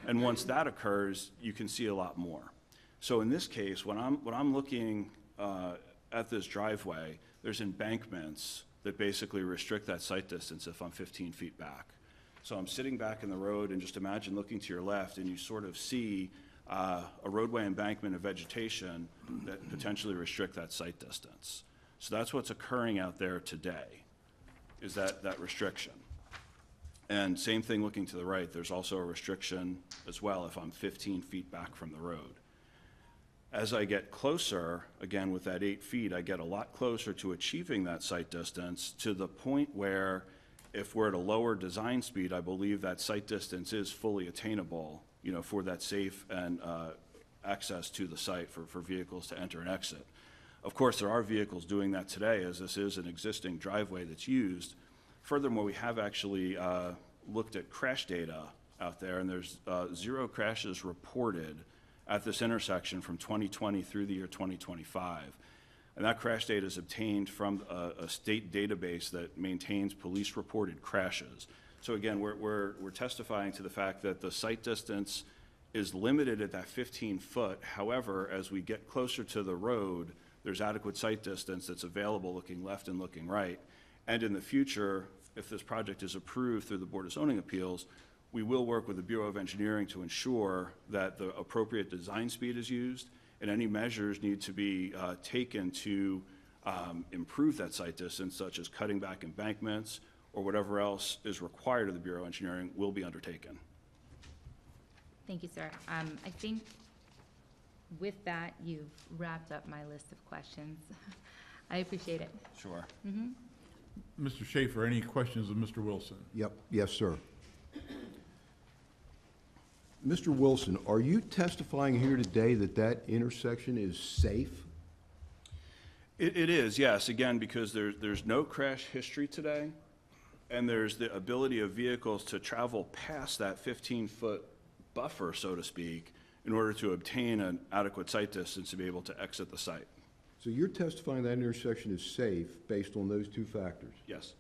And once that occurs, you can see a lot more. So in this case, when I'm looking at this driveway, there's embankments that basically restrict that site distance if I'm 15 feet back. So I'm sitting back in the road, and just imagine looking to your left, and you sort of see a roadway embankment of vegetation that potentially restrict that site distance. So that's what's occurring out there today, is that restriction. And same thing looking to the right, there's also a restriction as well if I'm 15 feet back from the road. As I get closer, again with that 8 feet, I get a lot closer to achieving that site distance to the point where if we're at a lower design speed, I believe that site distance is fully attainable, for that safe and access to the site for vehicles to enter and exit. Of course, there are vehicles doing that today, as this is an existing driveway that's used. Furthermore, we have actually looked at crash data out there, and there's 0 crashes reported at this intersection from 2020 through the year 2025. And that crash data is obtained from a state database that maintains police-reported crashes. So again, we're testifying to the fact that the site distance is limited at that 15 foot. However, as we get closer to the road, there's adequate site distance that's available looking left and looking right. And in the future, if this project is approved through the Board of Zoning Appeals, we will work with the Bureau of Engineering to ensure that the appropriate design speed is used, and any measures need to be taken to improve that site distance, such as cutting back embankments or whatever else is required of the Bureau of Engineering will be undertaken. Thank you, sir. I think with that, you've wrapped up my list of questions. I appreciate it. Sure. Mr. Schaefer, any questions of Mr. Wilson? Yep, yes, sir. Mr. Wilson, are you testifying here today that that intersection is safe? It is, yes, again, because there's no crash history today, and there's the ability of vehicles to travel past that 15-foot buffer, so to speak, in order to obtain an adequate sight distance to be able to exit the site. So you're testifying that intersection is safe based on those two factors? Yes.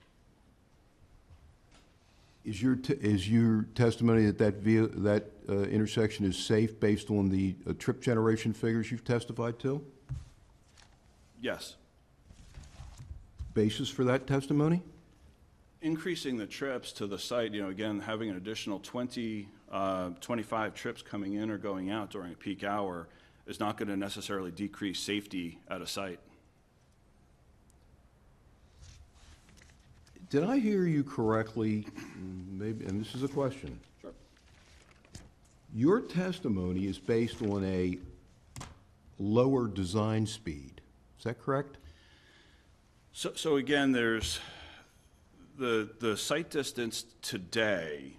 Is your testimony that that intersection is safe based on the trip generation figures you've testified to? Yes. Basis for that testimony? Increasing the trips to the site, again, having an additional 25 trips coming in or going out during a peak hour is not going to necessarily decrease safety at a site. Did I hear you correctly, maybe, and this is a question? Sure. Your testimony is based on a lower design speed. Is that correct? So again, there's the sight distance today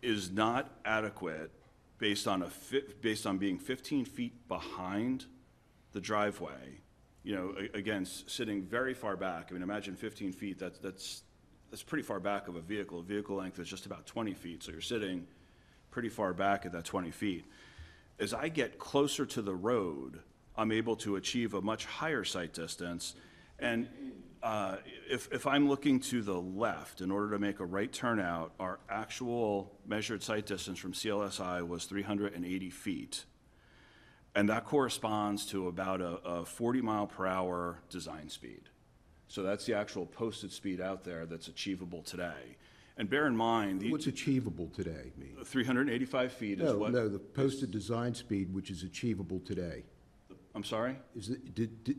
is not adequate based on being 15 feet behind the driveway. Again, sitting very far back. I mean, imagine 15 feet. That's pretty far back of a vehicle. A vehicle length is just about 20 feet. So you're sitting pretty far back at that 20 feet. As I get closer to the road, I'm able to achieve a much higher sight distance. And if I'm looking to the left in order to make a right turnout, our actual measured sight distance from CLSI was 380 feet. And that corresponds to about a 40-mile-per-hour design speed. So that's the actual posted speed out there that's achievable today. And bear in mind, What's achievable today mean? 385 feet is what... No, the posted design speed, which is achievable today. I'm sorry? Is it,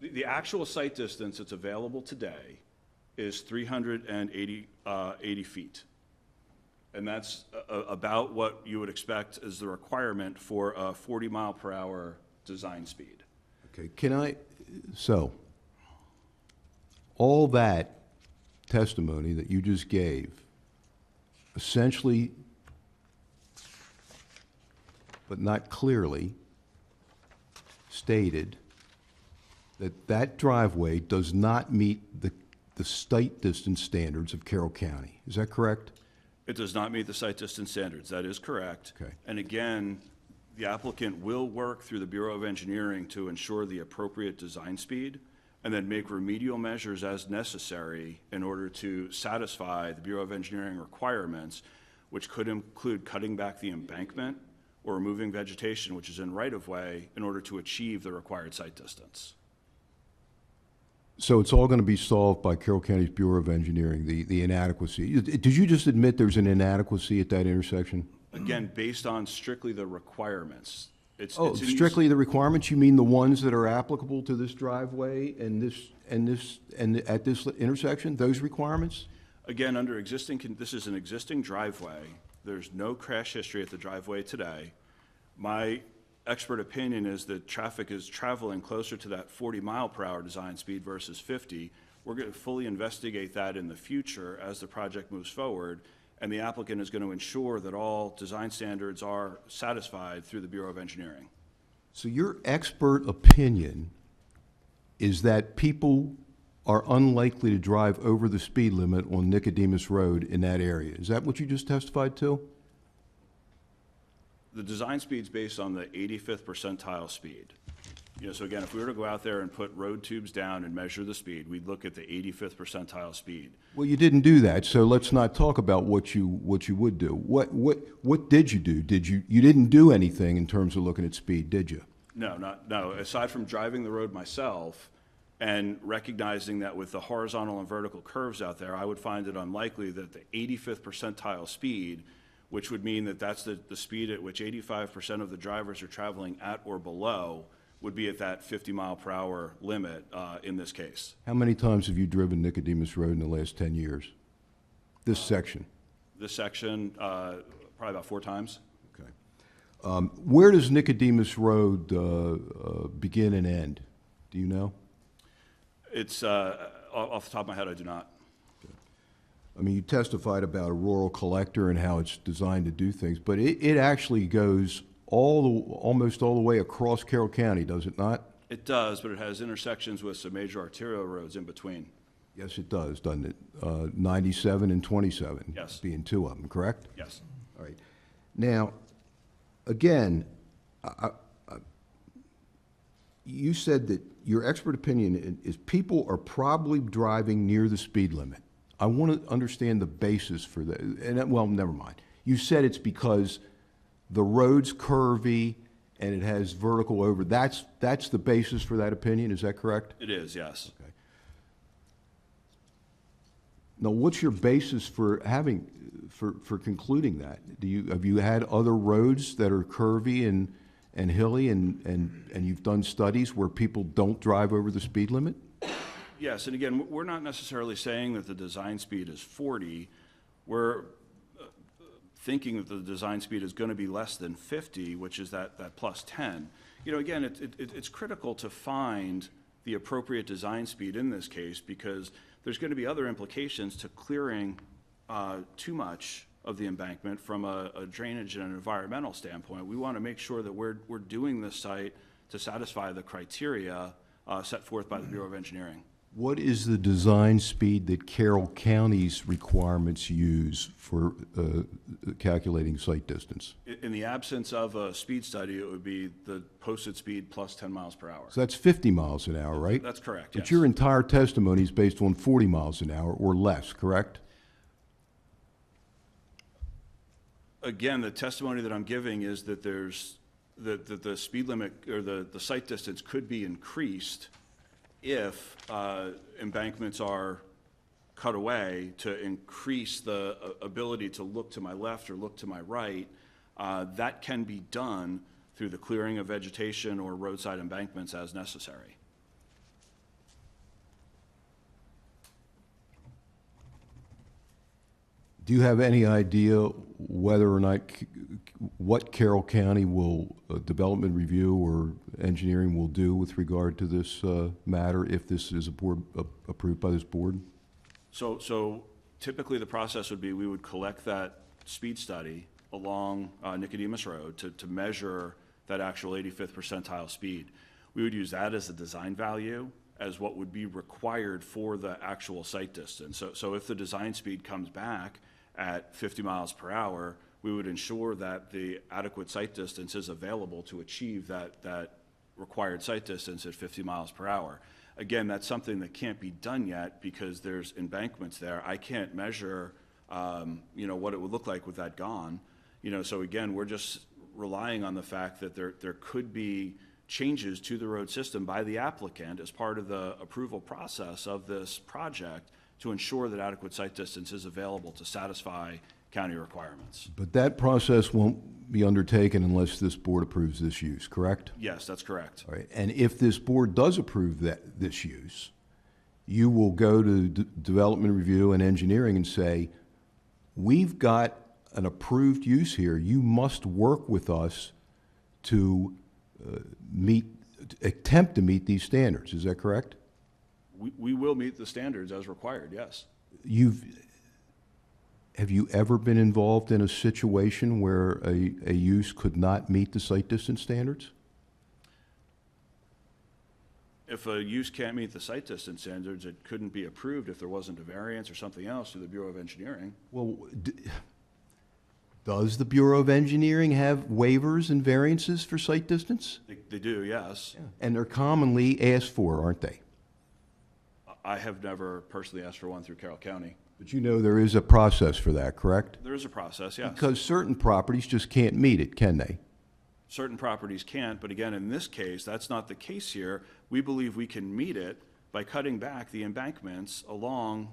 The actual sight distance that's available today is 380 feet. And that's about what you would expect as the requirement for a 40-mile-per-hour design speed. okay, so, all that testimony that you just gave essentially, but not clearly, stated that that driveway does not meet the sight distance standards of Carroll County. Is that correct? It does not meet the sight distance standards. That is correct. Okay. And again, the applicant will work through the Bureau of Engineering to ensure the appropriate design speed and then make remedial measures as necessary in order to satisfy the Bureau of Engineering requirements, which could include cutting back the embankment or removing vegetation, which is in right-of-way, in order to achieve the required sight distance. So it's all going to be solved by Carroll County's Bureau of Engineering, the inadequacy. Did you just admit there's an inadequacy at that intersection? Again, based on strictly the requirements. It's Oh, in use- strictly the requirements? You mean the ones that are applicable to this driveway and at this intersection, those requirements? Again, under this is an existing driveway. There's no crash history at the driveway today. My expert opinion is that traffic is traveling closer to that 40-mile-per-hour design speed versus 50. We're going to fully investigate that in the future as the project moves forward, and the applicant is going to ensure that all design standards are satisfied through the Bureau of Engineering. So your expert opinion is that people are unlikely to drive over the speed limit on Nicodemus Road in that area. Is that what you just testified to? The design speed's based on the 85th percentile speed. So again, if we were to go out there and put road tubes down and measure the speed, we'd look at the 85th percentile speed. Well, you didn't do that, so let's not talk about what you would do. What did you do? You didn't do anything in terms of looking at speed, did you? No. Aside from driving the road myself and recognizing that with the horizontal and vertical curves out there, I would find it unlikely that the 85th percentile speed, which would mean that that's the speed at which 85% of the drivers are traveling at or below, would be at that 50-mile-per-hour limit in this case. How many times have you driven Nicodemus Road in the last 10 years? This section? This section, probably about 4 times. Okay. Where does Nicodemus Road begin and end? Do you know? It's, off the top of my head, I do not. I mean, you testified about a rural collector and how it's designed to do things, but it actually goes almost all the way across Carroll County, does it not? It does, but it has intersections with some major arterial roads in between. Yes, it does, doesn't it? 97 and 27. Yes. Being two of them, correct? Yes. All right. Now, again, you said that your expert opinion is people are probably driving near the speed limit. I want to understand the basis for that. And, well, never mind. You said it's because the road's curvy and it has vertical over. That's the basis for that opinion, is that correct? It is, yes. Okay. Now, what's your basis for having, for concluding that? Have you had other roads that are curvy and hilly and you've done studies where people don't drive over the speed limit? Yes, and again, we're not necessarily saying that the design speed is 40. We're thinking that the design speed is going to be less than 50, which is that plus 10. You know, again, it's critical to find the appropriate design speed in this case because there's going to be other implications to clearing too much of the embankment from a drainage and an environmental standpoint. We want to make sure that we're doing this site to satisfy the criteria set forth by the Bureau of Engineering. What is the design speed that Carroll County's requirements use for calculating site distance? In the absence of a speed study, it would be the posted speed plus 10 miles per hour. So that's 50 miles an hour, right? That's correct, But yes. your entire testimony is based on 40 miles an hour or less, correct? Again, the testimony that I'm giving is that the speed limit or the site distance could be increased if embankments are cut away to increase the ability to look to my left or look to my right. That can be done through the clearing of vegetation or roadside embankments as necessary. Do you have any idea whether or not, what Carroll County will, development review or engineering will do with regard to this matter if this is approved by this board? So typically the process would be we would collect that speed study along Nicodemus Road to measure that actual 85th percentile speed. We would use that as a design value as what would be required for the actual site distance. So if the design speed comes back at 50 miles per hour, we would ensure that the adequate site distance is available to achieve that required site distance at 50 miles per hour. Again, that's something that can't be done yet because there's embankments there. I can't measure, what it would look like with that gone. So again, we're just relying on the fact that there could be changes to the road system by the applicant as part of the approval process of this project to ensure that adequate site distance is available to satisfy county requirements. But that process won't be undertaken unless this board approves this use, correct? Yes, that's correct. All right, and if this board does approve this use, you will go to development review and engineering and say, we've got an approved use here. You must work with us to attempt to meet these standards. Is that correct? We will meet the standards as required, yes. Have you ever been involved in a situation where a use could not meet the site distance standards? If a use can't meet the site distance standards, it couldn't be approved if there wasn't a variance or something else through the Bureau of Engineering. Well, does the Bureau of Engineering have waivers and variances for site distance? They do, yes. And they're commonly asked for, aren't they? I have never personally asked for one through Carroll County. But you know there is a process for that, correct? There is a process, yes. Because certain properties just can't meet it, can they? Certain properties can't, but again, in this case, that's not the case here. We believe we can meet it by cutting back the embankments along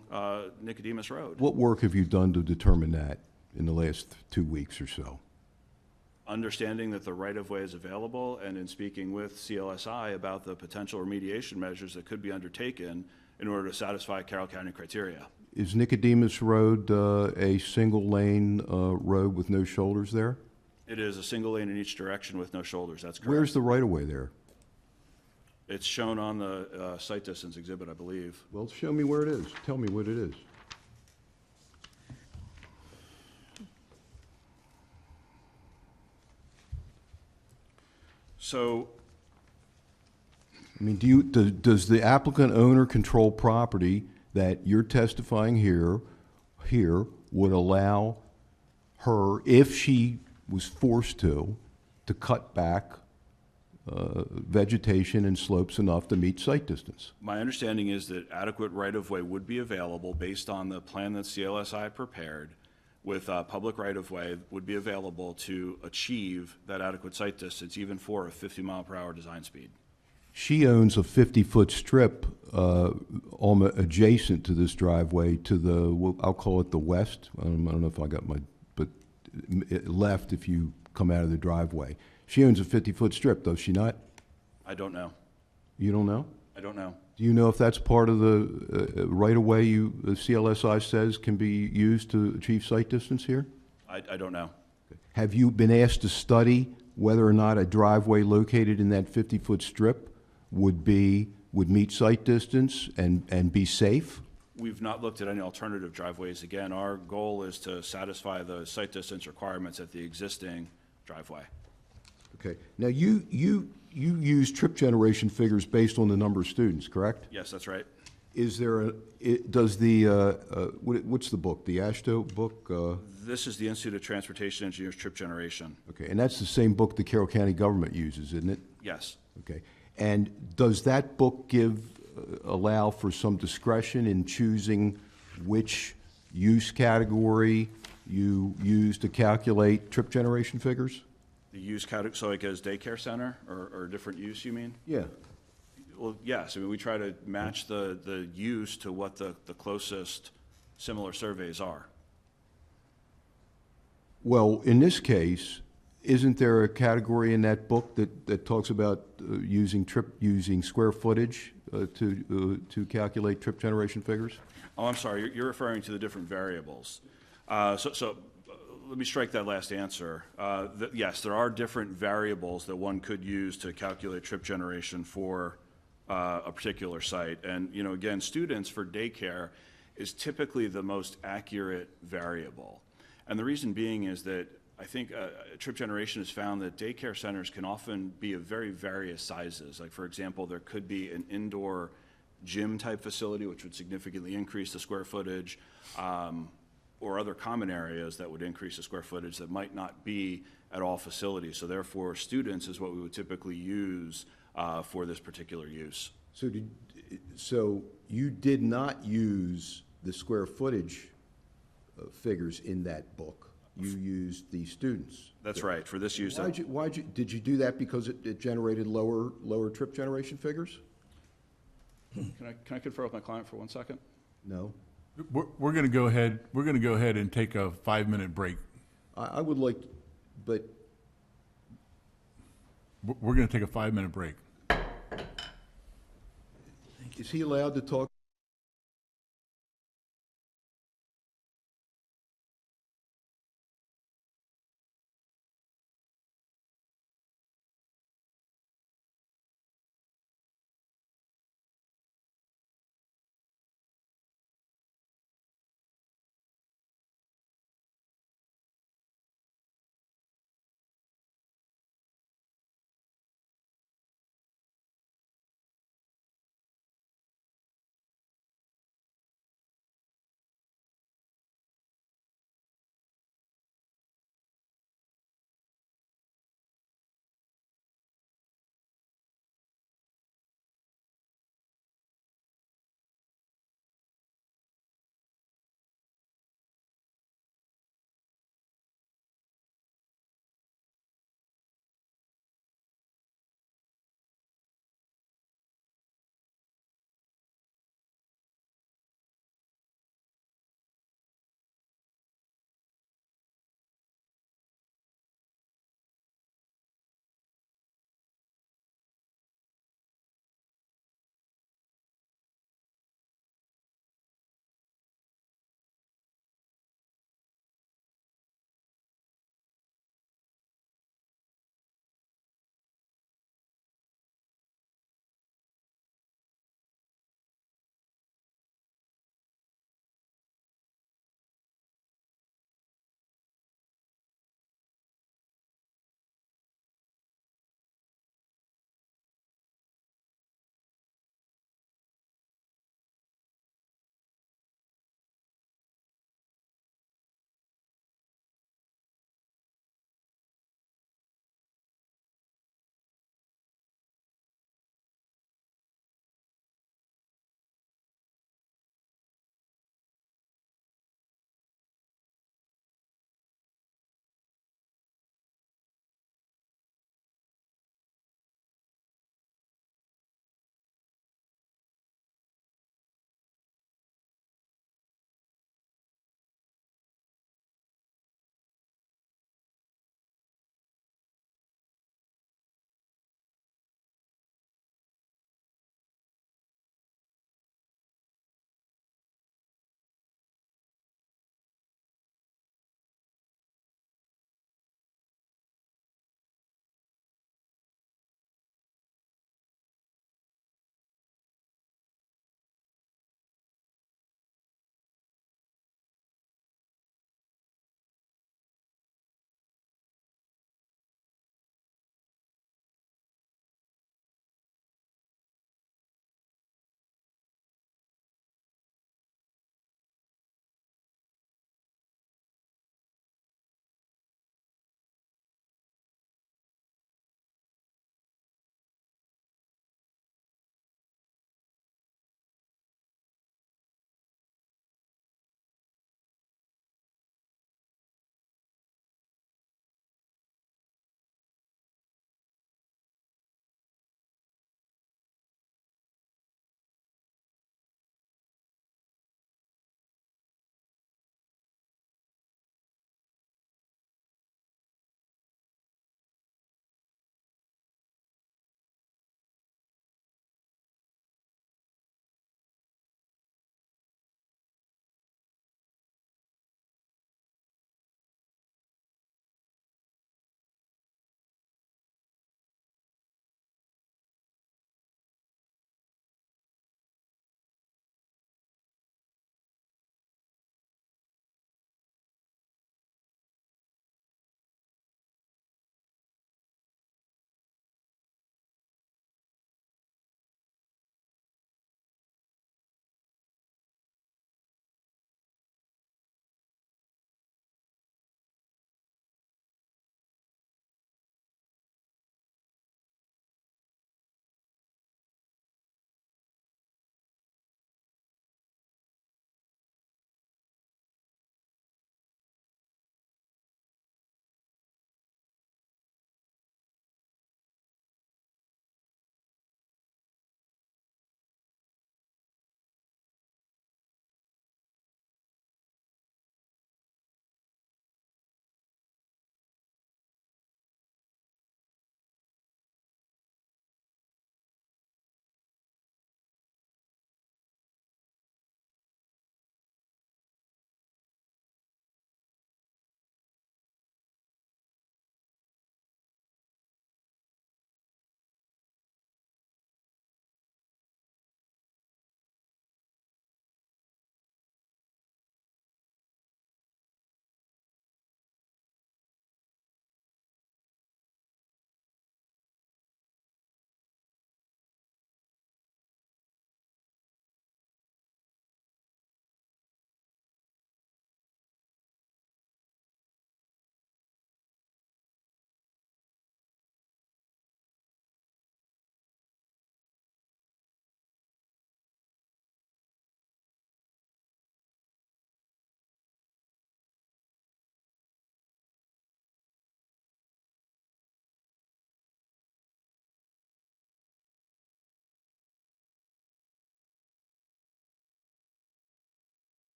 Nicodemus Road. What work have you done to determine that in the last 2 weeks or so? Understanding that the right-of-way is available and in speaking with CLSI about the potential remediation measures that could be undertaken in order to satisfy Carroll County criteria. Is Nicodemus Road a single-lane road with no shoulders there? It is a single lane in each direction with no shoulders, that's correct. Where's the right-of-way there? It's shown on the site distance exhibit, I believe. Well, show me where it is. Tell me what it is. So, I mean, does the applicant own or control property that you're testifying here would allow her, if she was forced to cut back vegetation and slopes enough to meet site distance? my understanding is that adequate right-of-way would be available based on the plan that CLSI prepared with public right-of-way would be available to achieve that adequate site distance, even for a 50-mile-per-hour design speed. She owns a 50-foot strip almost adjacent to this driveway to the, I'll call it the west. I don't know if I got but left if you come out of the driveway. She owns a 50-foot strip, does she not? I don't know. You don't know? I don't know. Do you know if that's part of the right-of-way the CLSI says can be used to achieve site distance here? I don't know. Have you been asked to study whether or not a driveway located in that 50-foot strip would meet site distance and be safe? We've not looked at any alternative driveways. Again, our goal is to satisfy the site distance requirements at the existing driveway. Okay. Now, you use trip generation figures based on the number of students, correct? Yes, that's right. Is there does the, what's the book? The AASHTO book? This is the Institute of Transportation Engineers Trip Generation. Okay, and that's the same book the Carroll County government uses, isn't it? Yes. Okay. And does that book allow for some discretion in choosing which use category you use to calculate trip generation figures? The use category, so like as daycare center or different use, you mean? Yeah. Well, yes. I mean, we try to match the use to what the closest similar surveys are. Well, in this case, isn't there a category in that book that talks about using square footage to calculate trip generation figures? Oh, I'm sorry. You're referring to the different variables. Let me strike that last answer. Yes, there are different variables that one could use to calculate trip generation for a particular site. And, you know, again, students for daycare is typically the most accurate variable. And the reason being is that I think trip generation has found that daycare centers can often be of very various sizes. Like, for example, there could be an indoor gym type facility, which would significantly increase the square footage, or other common areas that would increase the square footage that might not be at all facilities. So therefore, students is what we would typically use for this particular use. So you did not use the square footage figures in that book. You used the students. That's right, for this use. Did you do that because it generated lower trip generation figures? Can I confer with my client for 1 second? No. We're going to go ahead and take a 5-minute break. I would like, but We're going to take a 5-minute break. is he allowed to talk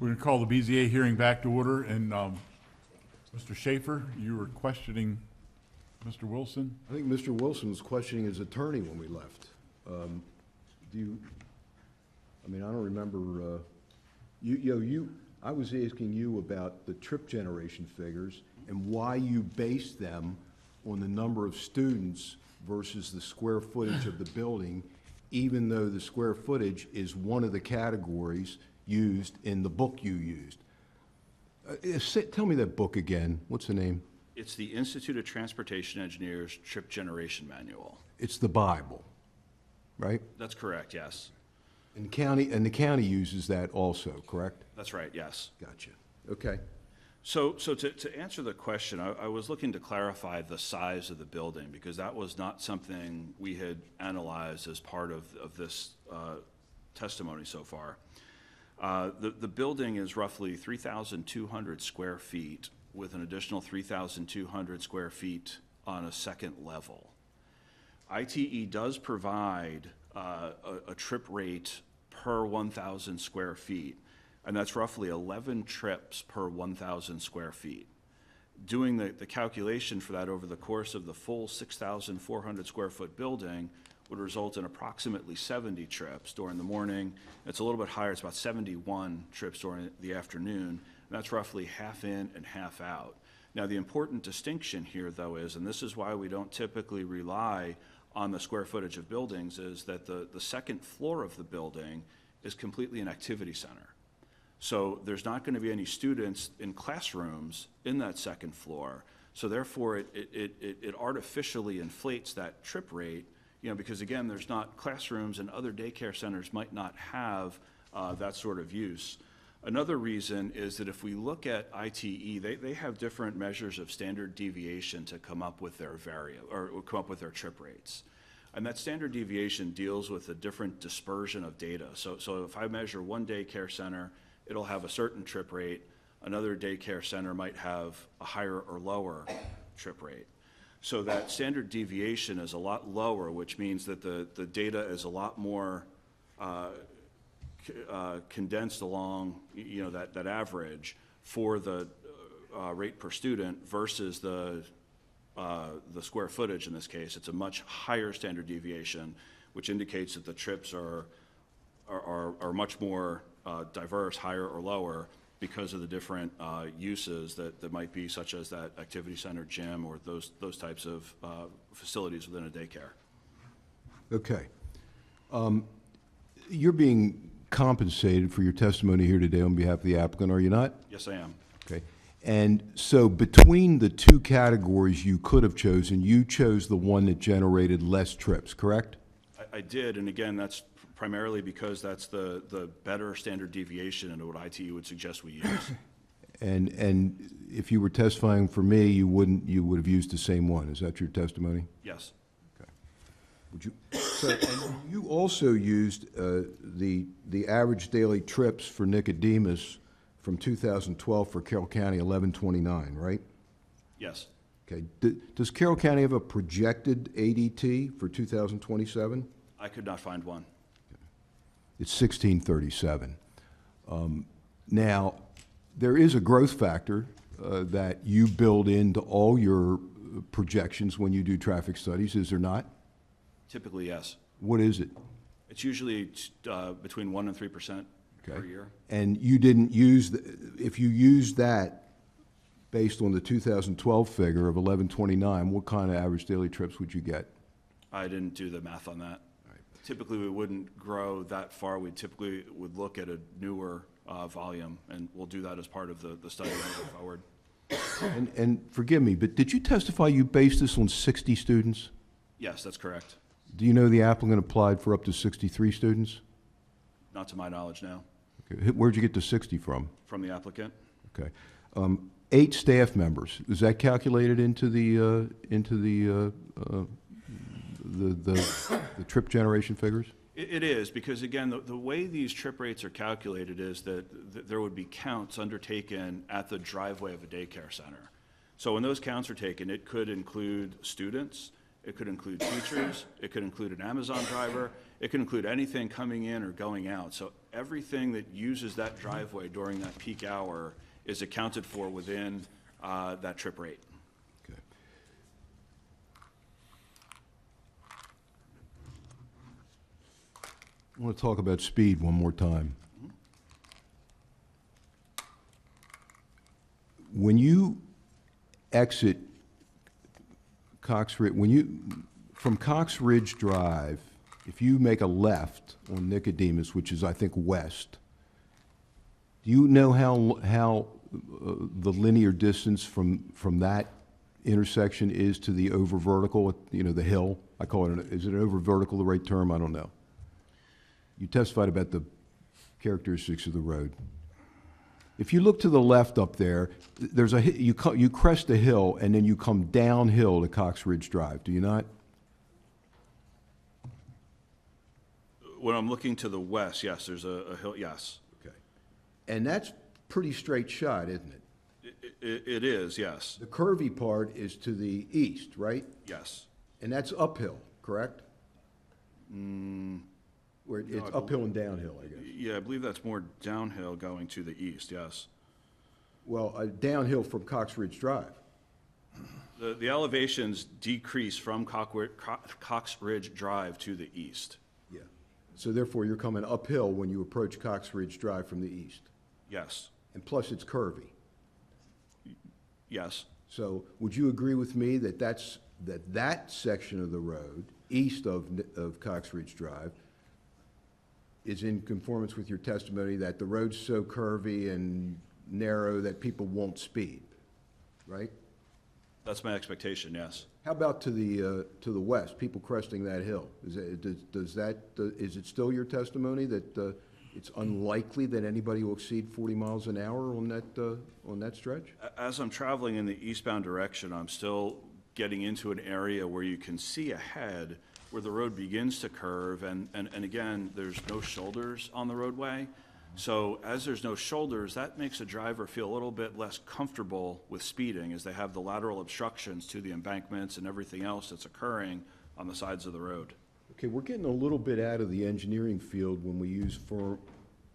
We're going to call the BZA hearing back to order, and Mr. Schaefer, you were questioning Mr. Wilson? I think Mr. Wilson was questioning his attorney when we left. I don't remember, I was asking you about the trip generation figures and why you based them on the number of students versus the square footage of the building, even though the square footage is one of the categories used in the book you used. Tell me that book again. What's the name? It's the Institute of Transportation Engineers Trip Generation Manual. It's the Bible, right? That's correct, yes. And the county uses that also, correct? That's right, yes. Gotcha. Okay. So to answer the question, I was looking to clarify the size of the building, because that was not something we had analyzed as part of this testimony so far. The building is roughly 3,200 square feet with an additional 3,200 square feet on a second level. ITE does provide a trip rate per 1,000 square feet, and that's roughly 11 trips per 1,000 square feet. Doing the calculation for that over the course of the full 6,400 square foot building would result in approximately 70 trips during the morning. It's a little bit higher, it's about 71 trips during the afternoon, and that's roughly half in and half out. Now, the important distinction here, though, is, and this is why we don't typically rely on the square footage of buildings, is that the second floor of the building is completely an activity center. So there's not going to be any students in classrooms in that second floor. So therefore, it artificially inflates that trip rate, because again, there's not classrooms, and other daycare centers might not have that sort of use. Another reason is that if we look at ITE, they have different measures of standard deviation to come up with their come up with their trip rates. And that standard deviation deals with a different dispersion of data. So if I measure one daycare center, it'll have a certain trip rate. Another daycare center might have a higher or lower trip rate. So that standard deviation is a lot lower, which means that the data is a lot more condensed along, that average for the rate per student versus the square footage in this case. It's a much higher standard deviation, which indicates that the trips are much more diverse, higher or lower, because of the different uses that might be, such as that activity center, gym, or those types of facilities within a daycare. Okay. You're being compensated for your testimony here today on behalf of the applicant, are you not? Yes, I am. Okay. And so between the two categories you could have chosen, you chose the one that generated less trips, correct? I did, and again, that's primarily because that's the better standard deviation and what ITE would suggest we use. And if you were testifying for me, you would have used the same one. Is that your testimony? Yes. So, and you also used the average daily trips for Nicodemus from 2012 for Carroll County, 1129, right? Yes. Okay. Does Carroll County have a projected ADT for 2027? I could not find one. It's 1637. Now, there is a growth factor that you build into all your projections when you do traffic studies, is there not? Typically, yes. What is it? It's usually between 1% and 3% per year. And you didn't use, if you used that based on the 2012 figure of 1129, what kind of average daily trips would you get? I didn't do the math on that. Typically, we wouldn't grow that far. We typically would look at a newer volume, and we'll do that as part of the study moving forward. And forgive me, but did you testify you based this on 60 students? Yes, that's correct. Do you know the applicant applied for up to 63 students? Not to my knowledge now. Okay. Where'd you get the 60 from? From the applicant? Okay. 8 staff members, is that calculated into the trip generation figures? It is, because again, the way these trip rates are calculated is that there would be counts undertaken at the driveway of a daycare center. So when those counts are taken, it could include students, It could include teachers, it could include an Amazon driver, it could include anything coming in or going out. So everything that uses that driveway during that peak hour is accounted for within that trip rate. Okay. I want to talk about speed one more time. When you exit Cox Ridge, from Cox Ridge Drive, if you make a left on Nicodemus, which is, I think, west, do you know how the linear distance from that intersection is to the over vertical, the hill? I call it, is it over vertical the right term? I don't know. You testified about the characteristics of the road. If you look to the left up there, there's you crest a hill and then you come downhill to Cox Ridge Drive, do you not? When I'm looking to the west, yes, there's a hill, yes. Okay. And that's pretty straight shot, isn't it? It is, yes, The curvy part is to the east, right? yes. And that's uphill, correct? Where it's uphill and downhill, I guess. Yeah, I believe that's more downhill going to the east, yes. Well, downhill from Cox Ridge Drive. The elevations decrease from Cox Ridge Drive to the east. Yeah. So therefore, you're coming uphill when you approach Cox Ridge Drive from the east. Yes, And plus, it's curvy. yes, So would you agree with me that that section of the road, east of Cox Ridge Drive, is in conformance with your testimony that the road's so curvy and narrow that people won't speed, right? that's my expectation, yes. How about to the west, people cresting that hill? Is it still your testimony that it's unlikely that anybody will exceed 40 miles an hour on that stretch? As I'm traveling in the eastbound direction, I'm still getting into an area where you can see ahead where the road begins to curve, and again, there's no shoulders on the roadway. So as there's no shoulders, that makes a driver feel a little bit less comfortable with speeding as they have the lateral obstructions to the embankments and everything else that's occurring on the sides of the road. Okay, we're getting a little bit out of the engineering field when we use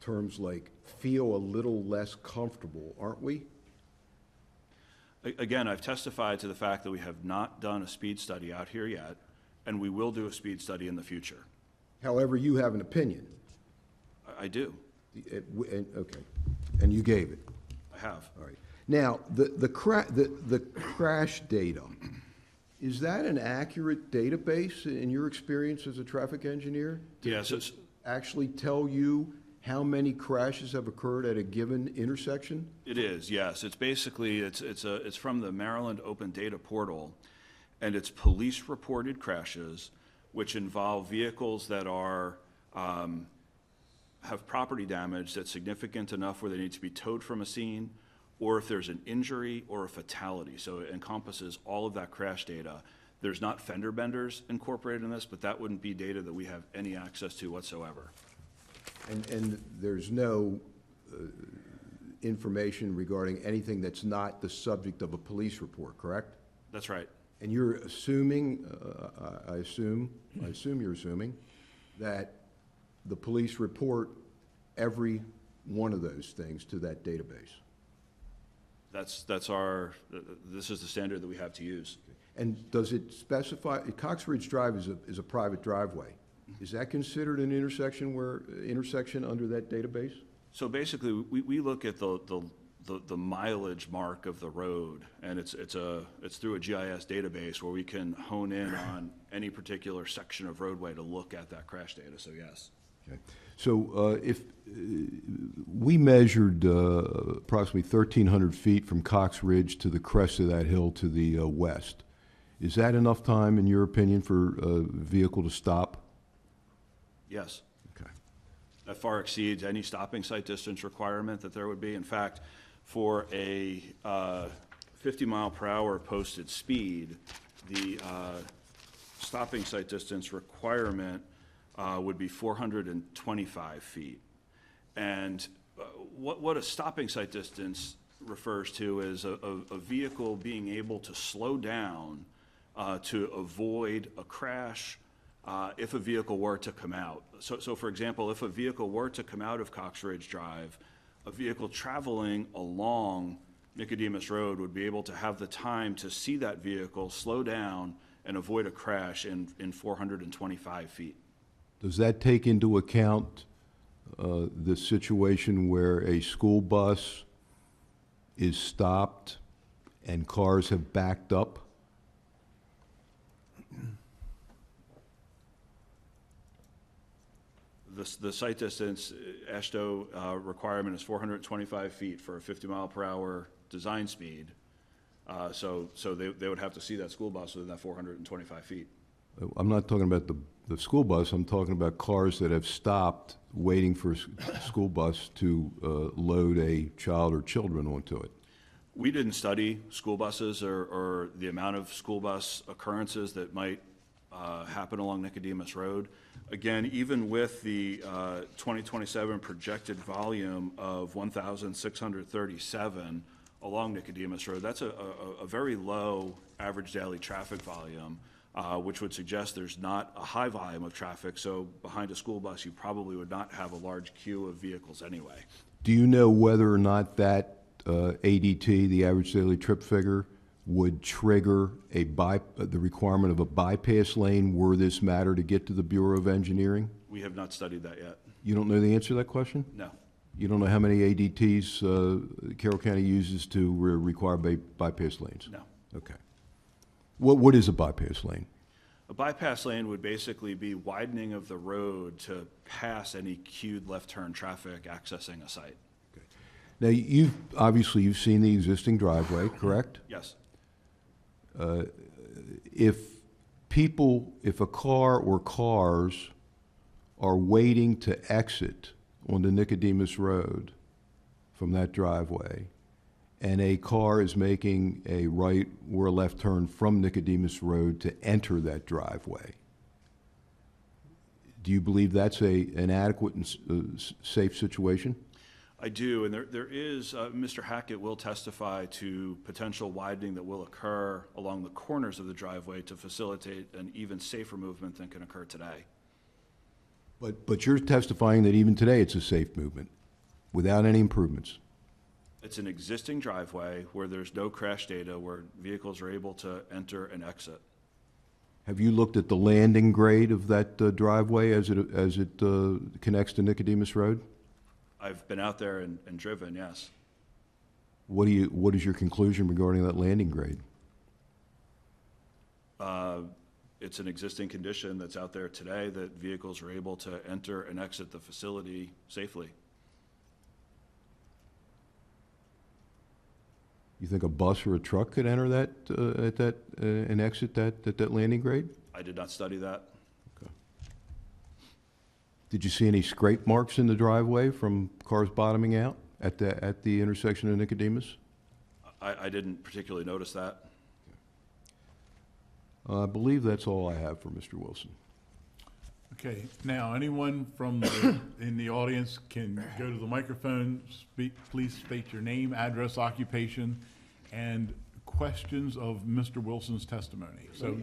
terms like feel a little less comfortable, aren't we? Again, I've testified to the fact that we have not done a speed study out here yet, and we will do a speed study in the future. However, you have an opinion. I do. Okay, and you gave it. I have. All right. Now, the crash data, is that an accurate database in your experience as a traffic engineer? Yes, it's, Actually tell you how many crashes have occurred at a given intersection? it is, yes. It's basically, it's from the Maryland Open Data Portal, and it's police-reported crashes, which involve vehicles that are, have property damage that's significant enough where they need to be towed from a scene, or if there's an injury or a fatality. So it encompasses all of that crash data. There's not fender benders incorporated in this, but that wouldn't be data that we have any access to whatsoever. And there's no information regarding anything that's not the subject of a police report, correct? That's right. And you're assuming, I assume you're assuming, that the police report every one of those things to that database. That's our, this is the standard that we have to use. And does it specify, Cox Ridge Drive is a private driveway. Is that considered an intersection under that database? So basically, we look at the mileage mark of the road, and it's through a GIS database where we can hone in on any particular section of roadway to look at that crash data, so yes. Okay. So if we measured approximately 1,300 feet from Cox Ridge to the crest of that hill to the west, is that enough time, in your opinion, for a vehicle to stop? Yes. Okay. That far exceeds any stopping site distance requirement that there would be. In fact, for a 50-mile-per-hour posted speed, the stopping site distance requirement would be 425 feet. And what a stopping site distance refers to is a vehicle being able to slow down to avoid a crash if a vehicle were to come out. So for example, if a vehicle were to come out of Cox Ridge Drive, a vehicle traveling along Nicodemus Road would be able to have the time to see that vehicle slow down and avoid a crash in 425 feet. Does that take into account the situation where a school bus is stopped and cars have backed up? The sight distance, AASHTO requirement is 425 feet for a 50-mile-per-hour design speed. So they would have to see that school bus within that 425 feet. I'm not talking about the school bus, I'm talking about cars that have stopped waiting for a school bus to load a child or children onto it. We didn't study school buses or the amount of school bus occurrences that might happen along Nicodemus Road. Again, even with the 2027 projected volume of 1,637 along Nicodemus Road, that's a very low average daily traffic volume, which would suggest there's not a high volume of traffic. So behind a school bus, you probably would not have a large queue of vehicles anyway. Do you know whether or not that ADT, the average daily trip figure, would trigger the requirement of a bypass lane were this matter to get to the Bureau of Engineering? We have not studied that yet. You don't know the answer to that question? No. You don't know how many ADTs Carroll County uses to require bypass lanes? No. Okay. What is a bypass lane? A bypass lane would basically be widening of the road to pass any queued left turn traffic accessing a site. Now, obviously you've seen the existing driveway, correct? Yes. If a car or cars are waiting to exit onto Nicodemus Road from that driveway, and a car is making a right or a left turn from Nicodemus Road to enter that driveway, do you believe that's an adequate and safe situation? I do, and there is, Mr. Hackett will testify to potential widening that will occur along the corners of the driveway to facilitate an even safer movement than can occur today. But you're testifying that even today it's a safe movement, without any improvements? It's an existing driveway where there's no crash data, where vehicles are able to enter and exit. Have you looked at the landing grade of that driveway as it connects to Nicodemus Road? I've been out there and driven, yes. What is your conclusion regarding that landing grade? It's an existing condition that's out there today that vehicles are able to enter and exit the facility safely. You think a bus or a truck could enter that and exit that landing grade? I did not study that. Did you see any scrape marks in the driveway from cars bottoming out at the intersection of Nicodemus? I didn't particularly notice that. I believe that's all I have for Mr. Wilson. Okay, now, anyone in the audience can go to the microphone, please state your name, address, occupation, and questions of Mr. Wilson's testimony. So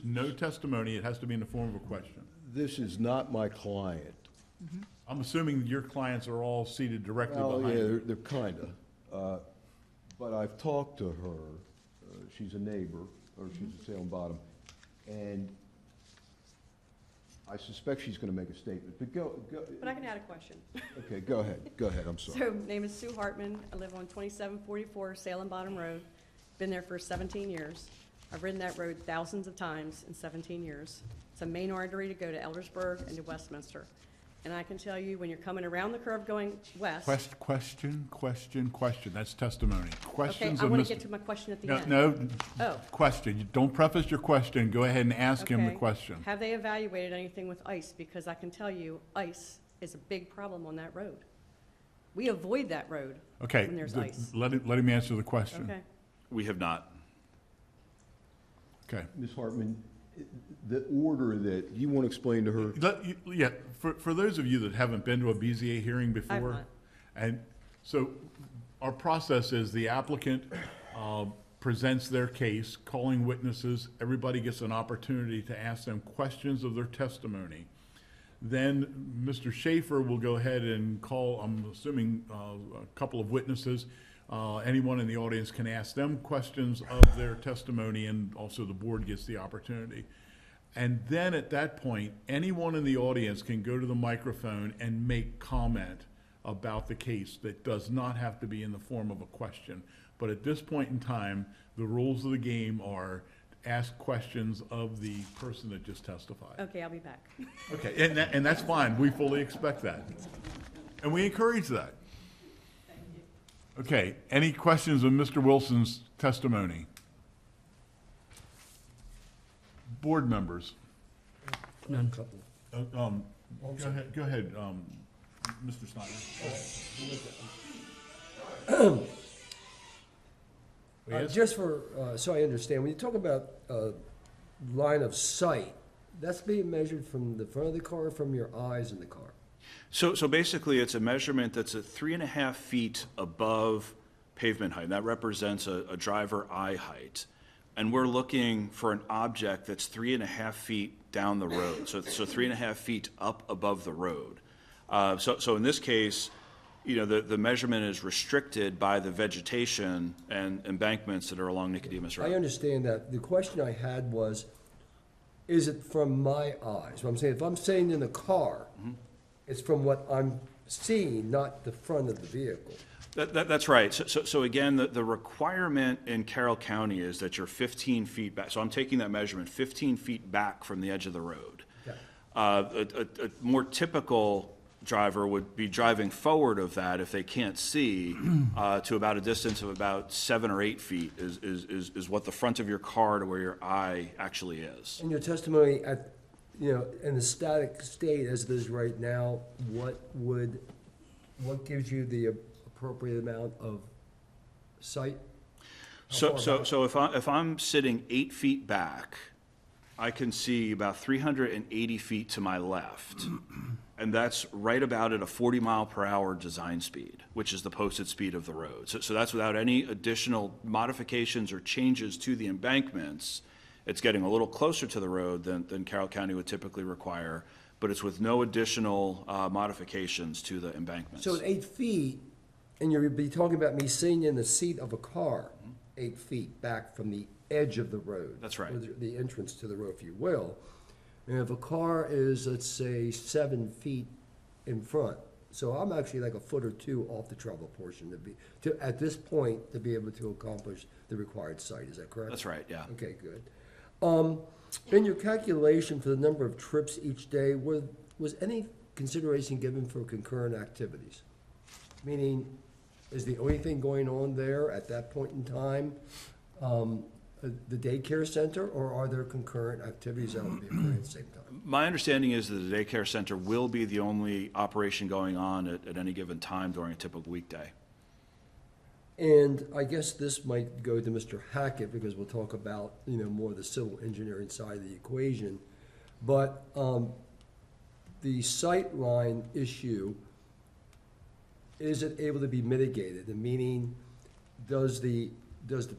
no testimony, it has to be in the form of a question. This is not my client. I'm assuming your clients are all seated directly Well, behind yeah, you. they're kinda. But I've talked to her. She's a neighbor, or she's at Salem Bottom, and I suspect she's gonna make a statement, but go. But I can add a question. Okay, go ahead, I'm sorry. So, name is Sue Hartman. I live on 2744 Salem Bottom Road. Been there for 17 years. I've ridden that road thousands of times in 17 years. It's a main artery to go to Eldersburg and to Westminster. And I can tell you, when you're coming around the curve going west. Question, that's testimony. Okay, Questions I of want Mr. to get to my question at the No, end. no, Oh. question. You don't preface your question, go ahead and ask him the Okay. question. Have they evaluated anything with ice? Because I can tell you, ice is a big problem on that road. We avoid that road Okay, when there's ice. let him answer the question. Okay. We have not. Okay. Ms. Hartman, the order that, you want to explain to her? Yeah, for those of you that haven't been to a BZA hearing before, not. and so our process is the applicant presents their case, calling witnesses. Everybody gets an opportunity to ask them questions of their testimony. Then Mr. Schaefer will go ahead and call, I'm assuming, a couple of witnesses. Anyone in the audience can ask them questions of their testimony, and also the board gets the opportunity. And then at that point, anyone in the audience can go to the microphone and make comment about the case that does not have to be in the form of a question. But at this point in time, the rules of the game are ask questions of the person that just testified. Okay, I'll be back. Okay, and that's fine. We fully expect that. And we encourage that. Okay, any questions of Mr. Wilson's testimony? Board members? None. Go ahead, Mr. Snyder. Yes? Just for, so I understand, when you talk about line of sight, that's being measured from the front of the car or from your eyes in the car? So basically, it's a measurement that's at 3.5 feet above pavement height. That represents a driver eye height. And we're looking for an object that's 3.5 feet down the road, so 3.5 feet up above the road. So in this case, you know, the measurement is restricted by the vegetation and embankments that are along Nicodemus I Road. understand that. The question I had was, is it from my eyes? What I'm saying, if I'm sitting in the car, it's from what I'm seeing, not the front of the vehicle. That's right. So again, the requirement in Carroll County is that you're 15 feet back. So I'm taking that measurement 15 feet back from the edge of the road. Okay. A more typical driver would be driving forward of that if they can't see to about a distance of about 7 or 8 feet is what the front of your car to where your eye actually is. In your testimony, in the static state as it is right now, what gives you the appropriate amount of sight? How far back? So if I'm sitting 8 feet back, I can see about 380 feet to my left. And that's right about at a 40-mile-per-hour design speed, which is the posted speed of the road. So that's without any additional modifications or changes to the embankments. It's getting a little closer to the road than Carroll County would typically require, but it's with no additional modifications to the embankments. So at 8 feet, and you'll be talking about me sitting in the seat of a car, 8 feet back from the edge of the road. That's right. Or the entrance to the road, if you will. And if a car is, let's say, 7 feet in front, so I'm actually like a foot or two off the travel portion at this point, to be able to accomplish the required sight, is that correct? That's right, yeah. Okay, good. In your calculation for the number of trips each day, was any consideration given for concurrent activities? Meaning, is the only thing going on there at that point in time the daycare center, or are there concurrent activities that will be occurring at the same time? My understanding is that the daycare center will be the only operation going on at any given time during a typical weekday. And I guess this might go to Mr. Hackett, because we'll talk about, more of the civil engineering side of the equation. But the sight line issue, is it able to be mitigated? And meaning, does the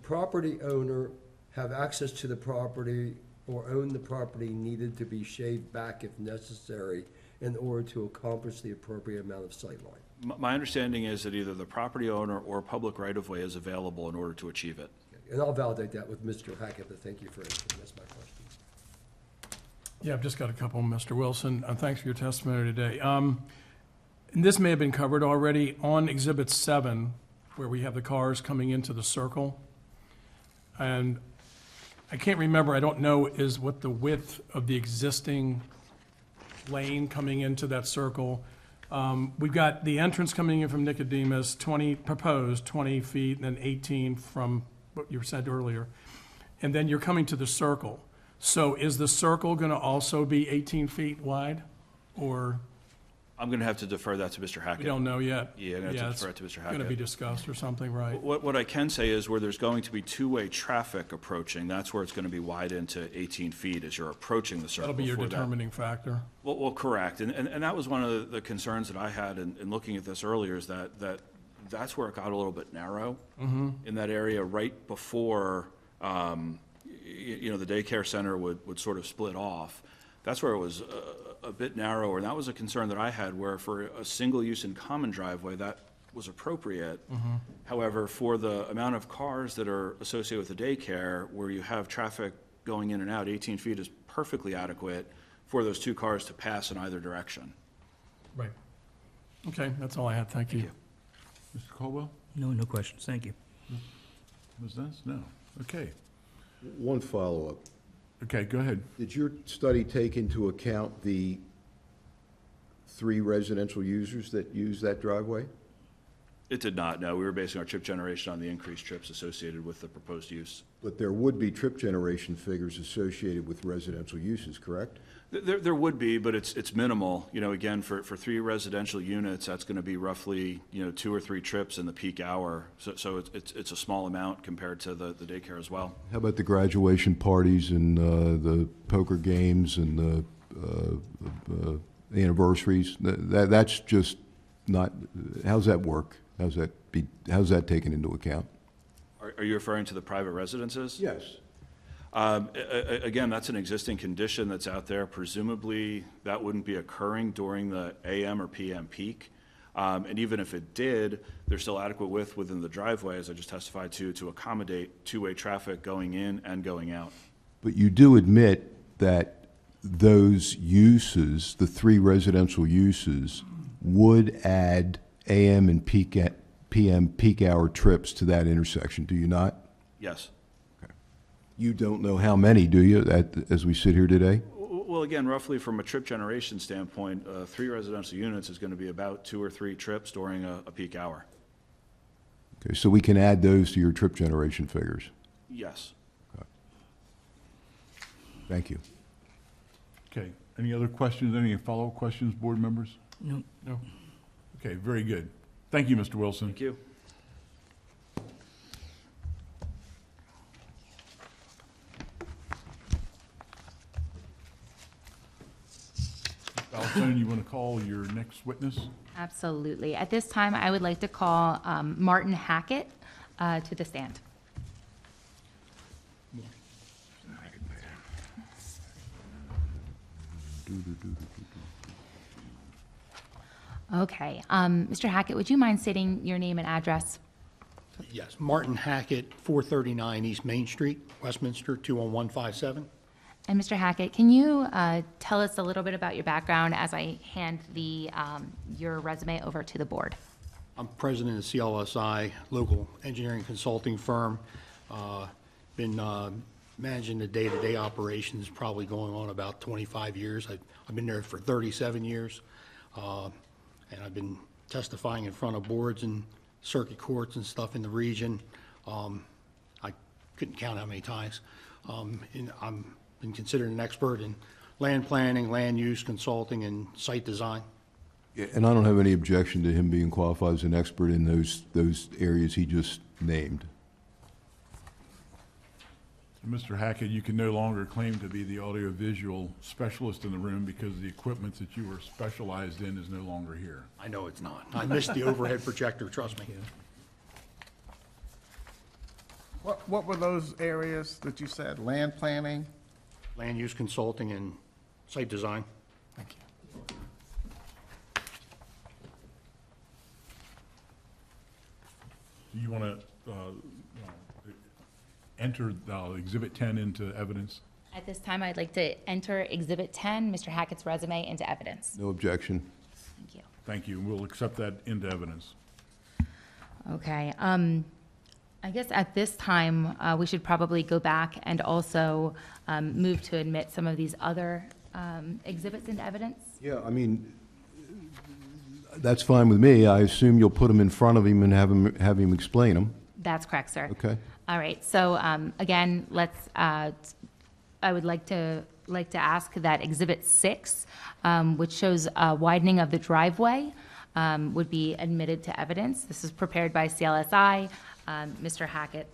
property owner have access to the property or own the property needed to be shaved back if necessary in order to accomplish the appropriate amount of sight line? My understanding is that either the property owner or public right-of-way is available in order to achieve it. And I'll validate that with Mr. Hackett, but thank you for answering. That's my question. Yeah, I've just got a couple, Mr. Wilson. Thanks for your testimony today. And this may have been covered already on Exhibit 7, where we have the cars coming into the circle. And I can't remember, I don't know, is what the width of the existing lane coming into that circle. We've got the entrance coming in from Nicodemus, proposed 20 feet, and then 18 from what you said earlier. And then you're coming to the circle. So is the circle going to also be 18 feet wide, or I'm going to have to defer that to Mr. Hackett. we don't know yet? Yeah, I'm going to have to defer it to Mr. It's going to be Hackett. discussed or something, right? What I can say is where there's going to be two-way traffic approaching, that's where it's going to be widened to 18 feet as you're approaching the circle. That'll be your for that. determining factor. Well, correct. And that was one of the concerns that I had in looking at this earlier, is that that's where it got a little bit narrow in that area right before, the daycare center would sort of split off. That's where it was a bit narrower, and that was a concern that I had, where for a single use in common driveway, that was appropriate. However, for the amount of cars that are associated with the daycare, where you have traffic going in and out, 18 feet is perfectly adequate for those two cars to pass in either direction. Right. Okay, that's all I had. Thank you. Mr. Caldwell? No questions, thank you. Ms. Ness? No. Okay. One follow-up. Okay, go ahead. Did your study take into account the 3 residential users that use that driveway? It did not, no. We were basing our trip generation on the increased trips associated with the proposed use. But there would be trip generation figures associated with residential uses, correct? There would be, but it's minimal. Again, for 3 residential units, that's going to be roughly, 2 or 3 trips in the peak hour. So it's a small amount compared to the daycare as well. How about the graduation parties and the poker games and the anniversaries? That's just not, how's that work? How's that taken into account? Are you referring to the private residences? Yes. Again, that's an existing condition that's out there. Presumably, that wouldn't be occurring during the AM or PM peak. And even if it did, there's still adequate width within the driveway, as I just testified to accommodate two-way traffic going in and going out. But you do admit that those uses, the 3 residential uses, would add AM and PM peak hour trips to that intersection, do you not? Yes. You don't know how many, do you, as we sit here today? Well, again, roughly from a trip generation standpoint, 3 residential units is going to be about 2 or 3 trips during a peak hour. Okay, so we can add those to your trip generation figures. Yes. Thank you. Okay. Any other questions, any follow-up questions, board members? No. No. Okay, very good. Thank you, Mr. Wilson. Thank you. Alison, you want to call your next witness? Absolutely. At this time, I would like to call Martin Hackett to the stand. Okay. Mr. Hackett, would you mind stating your name and address? Yes, Martin Hackett, 439 East Main Street, Westminster, 21157. And Mr. Hackett, can you tell us a little bit about your background as I hand your resume over to the board? I'm president of CLSI, local engineering consulting firm. Been managing the day-to-day operations probably going on about 25 years. I've been there for 37 years. And I've been testifying in front of boards and circuit courts and stuff in the region. I couldn't count how many times. I'm been considered an expert in land planning, land use consulting, and site design. Yeah, and I don't have any objection to him being qualified as an expert in those areas he just named. Mr. Hackett, you can no longer claim to be the audiovisual specialist in the room because the equipment that you were specialized in is no longer here. I know it's not. I missed the overhead projector, trust me. What were those areas that you said? Land planning? Land use consulting and site design. Thank you. Do you want to enter Exhibit 10 into evidence? At this time, I'd like to enter Exhibit 10, Mr. Hackett's resume, into evidence. No objection. Thank you. Thank you. We'll accept that into evidence. Okay. I guess at this time, we should probably go back and also move to admit some of these other exhibits into evidence. Yeah, I mean, that's fine with me. I assume you'll put them in front of him and have him explain them. That's correct, sir. Okay. All right. So again, I would like to ask that Exhibit 6, which shows a widening of the driveway, would be admitted to evidence. This is prepared by CLSI. Mr. Hackett.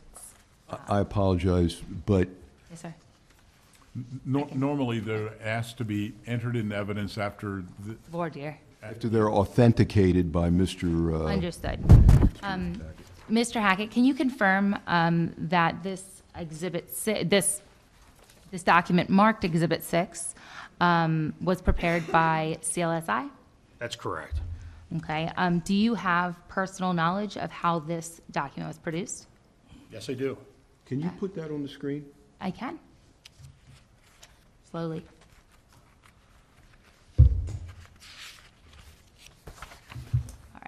I apologize, but Yes, sir. Normally, they're asked to be entered in evidence after the, Voir dire. After they're authenticated by Mr. Understood. Mr. Hackett, can you confirm that this this document marked Exhibit 6 was prepared by CLSI? That's correct. Okay. Do you have personal knowledge of how this document was produced? Yes, I do. Can you put that on the screen? I can. Slowly. All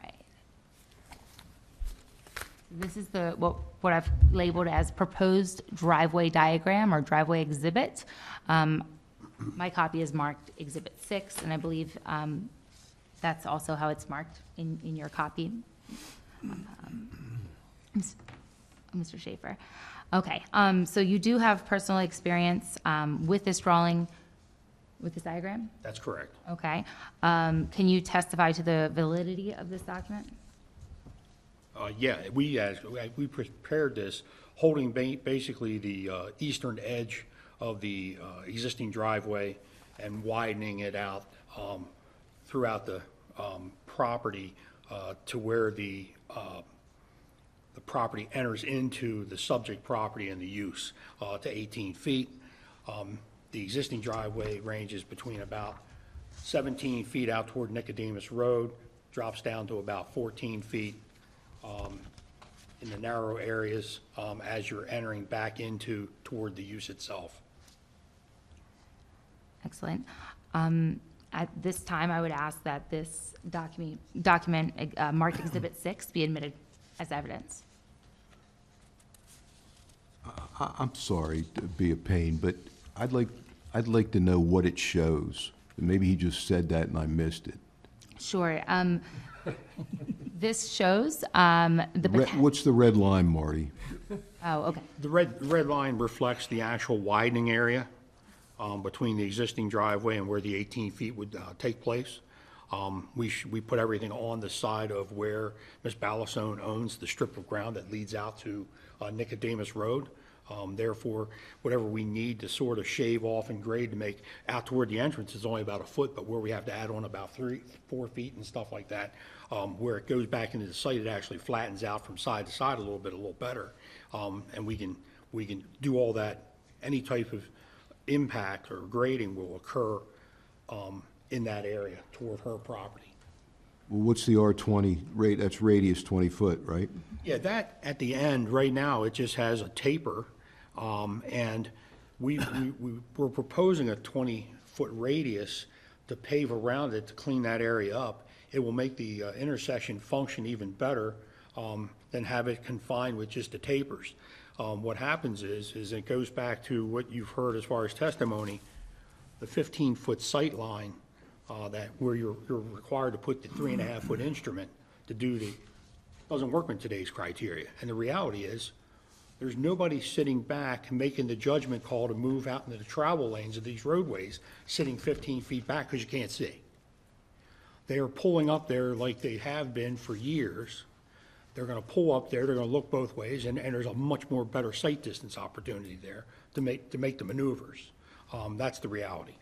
right. This is what I've labeled as proposed driveway diagram or driveway exhibit. My copy is marked Exhibit 6, and I believe that's also how it's marked in your copy, Mr. Schaefer. Okay, so you do have personal experience with this drawing, with this diagram? That's correct. Okay. Can you testify to the validity of this document? Yeah, we prepared this, holding basically the eastern edge of the existing driveway and widening it out throughout the property to where the property enters into the subject property and the use to 18 feet. The existing driveway ranges between about 17 feet out toward Nicodemus Road, drops down to about 14 feet in the narrow areas as you're entering back toward the use itself. Excellent. At this time, I would ask that this document marked Exhibit 6 be admitted as evidence. I'm sorry to be a pain, but I'd like to know what it shows. Maybe he just said that and I missed it. Sure. This shows the What's the red line, Marty? Oh, okay. The red line reflects the actual widening area between the existing driveway and where the 18 feet would take place. We put everything on the side of where Ms. Ballasone owns the strip of ground that leads out to Nicodemus Road. Therefore, whatever we need to sort of shave off and grade to make out toward the entrance is only about a foot, but where we have to add on about 4 feet and stuff like that, where it goes back into the site, it actually flattens out from side to side a little better. And we can do all that. Any type of impact or grading will occur in that area toward her property. Well, what's the R20 rate? That's radius 20 foot, right? Yeah, that at the end, right now, it just has a taper, and we're proposing a 20-foot radius to pave around it to clean that area up. It will make the intersection function even better than have it confined with just the tapers. What happens is it goes back to what you've heard as far as testimony, the 15-foot sight line that where you're required to put the 3.5-foot instrument to do the, doesn't work with today's criteria. And the reality is, there's nobody sitting back making the judgment call to move out into the travel lanes of these roadways, sitting 15 feet back because you can't see. They are pulling up there like they have been for years. They're going to pull up there, they're going to look both ways, and there's a much more better sight distance opportunity there to make the maneuvers. That's the reality.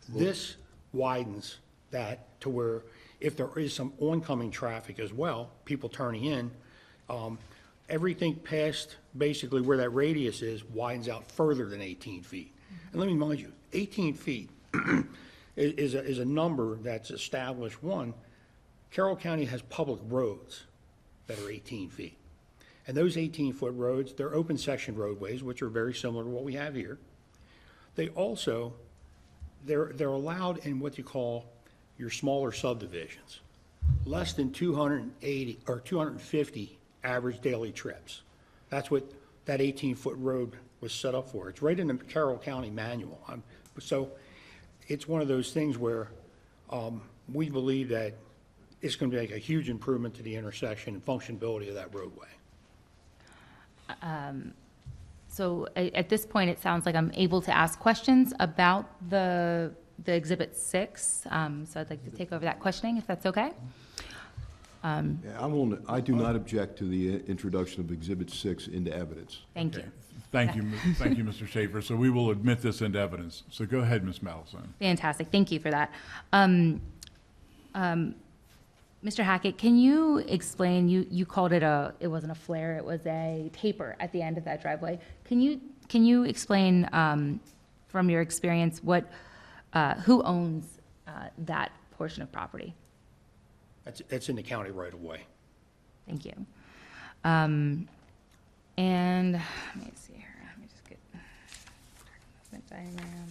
This widens that to where if there is some oncoming traffic as well, people turning in, everything past basically where that radius is widens out further than 18 feet. And let me remind you, 18 feet is a number that's established. One, Carroll County has public roads that are 18 feet. And those 18-foot roads, they're open section roadways, which are very similar to what we have here. They also, they're allowed in what you call your smaller subdivisions, less than 280 or 250 average daily trips. That's what that 18-foot road was set up for. It's right in the Carroll County manual. So it's one of those things where we believe that it's going to make a huge improvement to the intersection and functionality of that roadway. So at this point, it sounds like I'm able to ask questions about the Exhibit 6. So I'd like to take over that questioning, if that's okay. Yeah, I do not object to the introduction of Exhibit 6 into evidence. Thank you. Thank you, thank you, Mr. Schaefer. So we will admit this into evidence. So go ahead, Ms. Malison. Fantastic. Thank you for that. Mr. Hackett, can you explain, you called it it wasn't a flare, it was a taper at the end of that driveway. Can you explain, from your experience, who owns that portion of property? It's in the county right away. Thank you. And let me see here, let me just get movement diagram.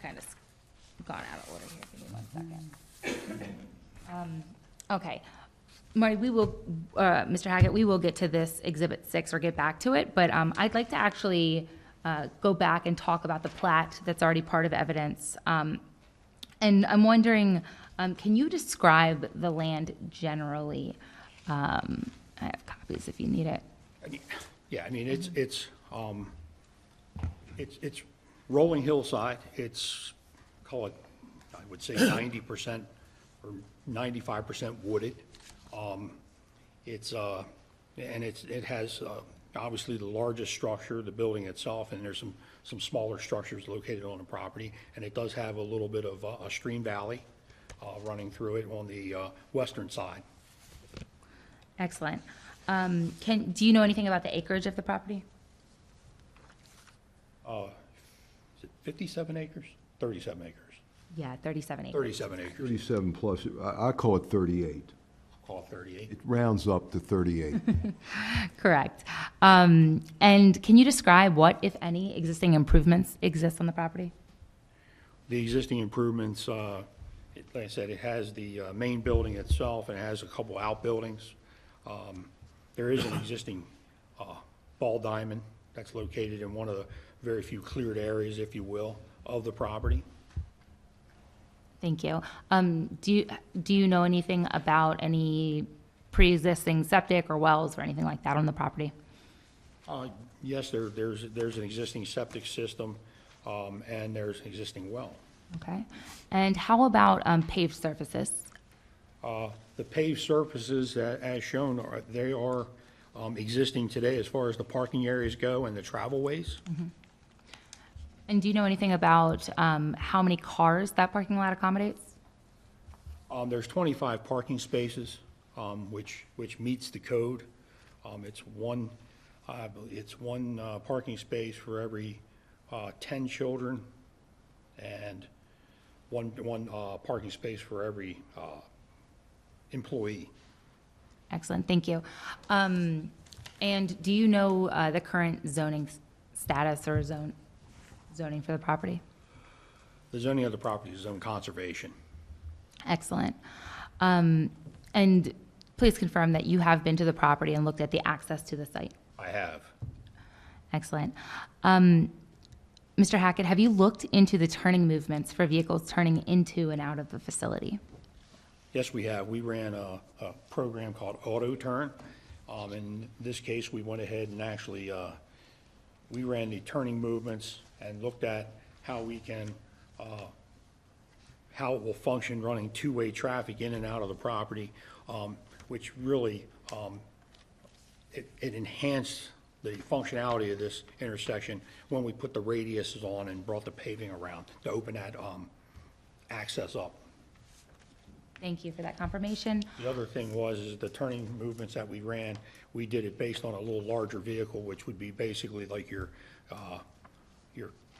Kind of gone out of order here, give me 1 second. Okay, Marty, we will, Mr. Hackett, we will get to this Exhibit 6 or get back to it, but I'd like to actually go back and talk about the plat that's already part of evidence. And I'm wondering, can you describe the land generally? I have copies if you need it. Yeah, I mean, it's rolling hillside. It's, call it, I would say 90% or 95% wooded. It has obviously the largest structure, the building itself, and there's some smaller structures located on the property. And it does have a little bit of a stream valley running through it on the western side. Excellent. Do you know anything about the acreage of the property? Is it 57 acres? 37 acres. Yeah, 37 acres. 37 acres. 37 plus, I call it 38. Call it 38. It rounds up to 38. Correct. And can you describe what, if any, existing improvements exist on the property? The existing improvements, like I said, it has the main building itself, and it has a couple outbuildings. There is an existing ball diamond that's located in one of the very few cleared areas, if you will, of the property. Thank you. Do you know anything about any pre-existing septic or wells or anything like that on the property? Yes, there's an existing septic system, and there's an existing well. Okay. And how about paved surfaces? The paved surfaces, as shown, they are existing today as far as the parking areas go and the travelways. And do you know anything about how many cars that parking lot accommodates? There's 25 parking spaces, which meets the code. It's one parking space for every 10 children, and one parking space for every employee. Excellent, thank you. And do you know the current zoning status or zoning for the property? The zoning of the property is zone conservation. Excellent. And please confirm that you have been to the property and looked at the access to the site. I have. Excellent. Mr. Hackett, have you looked into the turning movements for vehicles turning into and out of the facility? Yes, we have. We ran a program called Auto Turn. In this case, we went ahead and actually, we ran the turning movements and looked at how we can, how it will function running two-way traffic in and out of the property, which really, it enhanced the functionality of this intersection when we put the radiuses on and brought the paving around to open that access up. Thank you for that confirmation. The other thing is the turning movements that we ran, we did it based on a little larger vehicle, which would be basically like your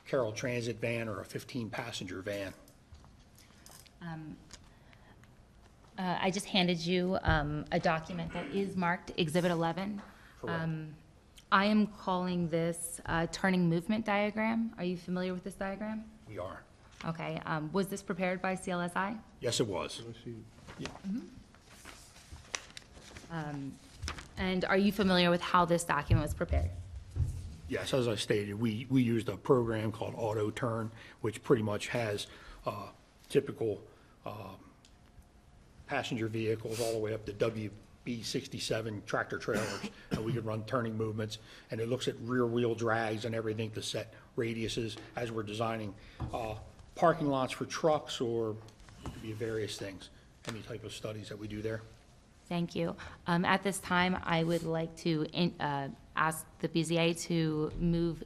Carroll Transit van or a 15-passenger van. I just handed you a document that is marked Exhibit 11. Correct. I am calling this turning movement diagram. Are you familiar with this diagram? We are. Okay. Was this prepared by CLSI? Yes, it was. And are you familiar with how this document was prepared? Yes, as I stated, we used a program called Auto Turn, which pretty much has typical passenger vehicles all the way up to WB67 tractor trailers, and we could run turning movements, and it looks at rear wheel drags and everything to set radiuses as we're designing parking lots for trucks, or it could be various things, any type of studies that we do there. Thank you. At this time, I would like to ask the BZA to move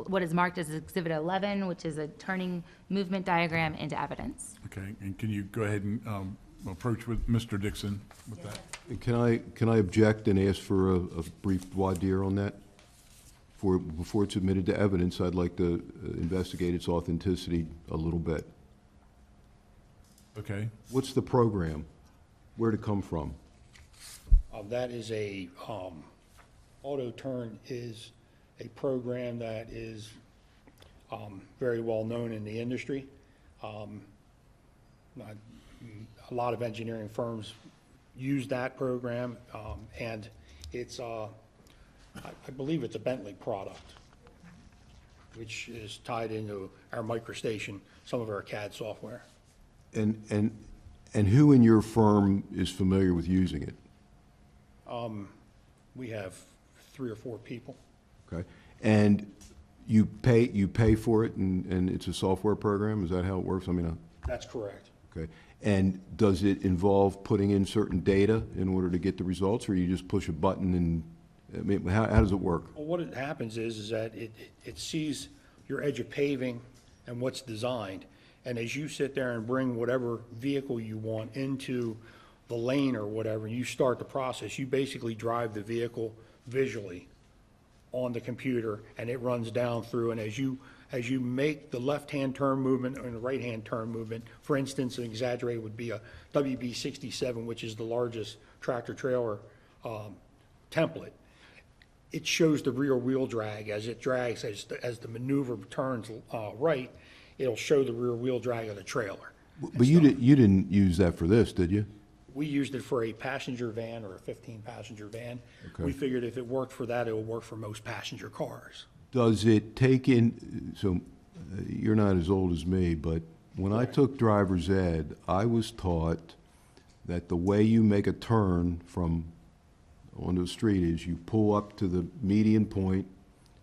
what is marked as Exhibit 11, which is a turning movement diagram, into evidence. Okay, and can you go ahead and approach with Mr. Dixon with that? Can I object and ask for a brief voir dire on that? Before it's admitted to evidence, I'd like to investigate its authenticity a little bit. Okay, What's the program? Where'd it come from? That is Auto Turn is a program that is very well known in the industry. A lot of engineering firms use that program, and it's, I believe it's a Bentley product, which is tied into our MicroStation, some of our CAD software. And who in your firm is familiar with using it? We have 3 or 4 people. Okay, and you pay for it, and it's a software program? Is that how it works? I mean, That's correct. okay. And does it involve putting in certain data in order to get the results, or you just push a button and, I mean, how does it work? Well, what it happens is that it sees your edge of paving and what's designed, and as you sit there and bring whatever vehicle you want into the lane or whatever, you start the process, you basically drive the vehicle visually on the computer, and it runs down through, and as you make the left-hand turn movement and the right-hand turn movement, for instance, an exaggerated would be a WB67, which is the largest tractor-trailer template. It shows the rear wheel drag as it drags, as the maneuver turns right, it'll show the rear wheel drag of the trailer. But you didn't use that for this, did you? We used it for a passenger van or a 15-passenger van. Okay. We figured if it worked for that, it will work for most passenger cars. Does it take in, so you're not as old as me, but when I took driver's ed, I was taught that the way you make a turn from onto the street is you pull up to the median point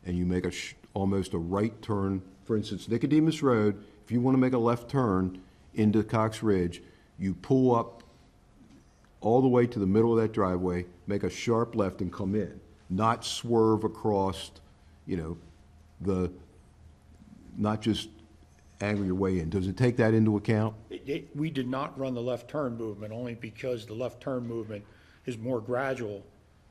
and you make almost a right turn. For instance, Nicodemus Road, if you want to make a left turn into Cox Ridge, you pull up all the way to the middle of that driveway, make a sharp left and come in, not swerve across, not just angle your way in. Does it take that into account? We did not run the left turn movement only because the left turn movement is more gradual.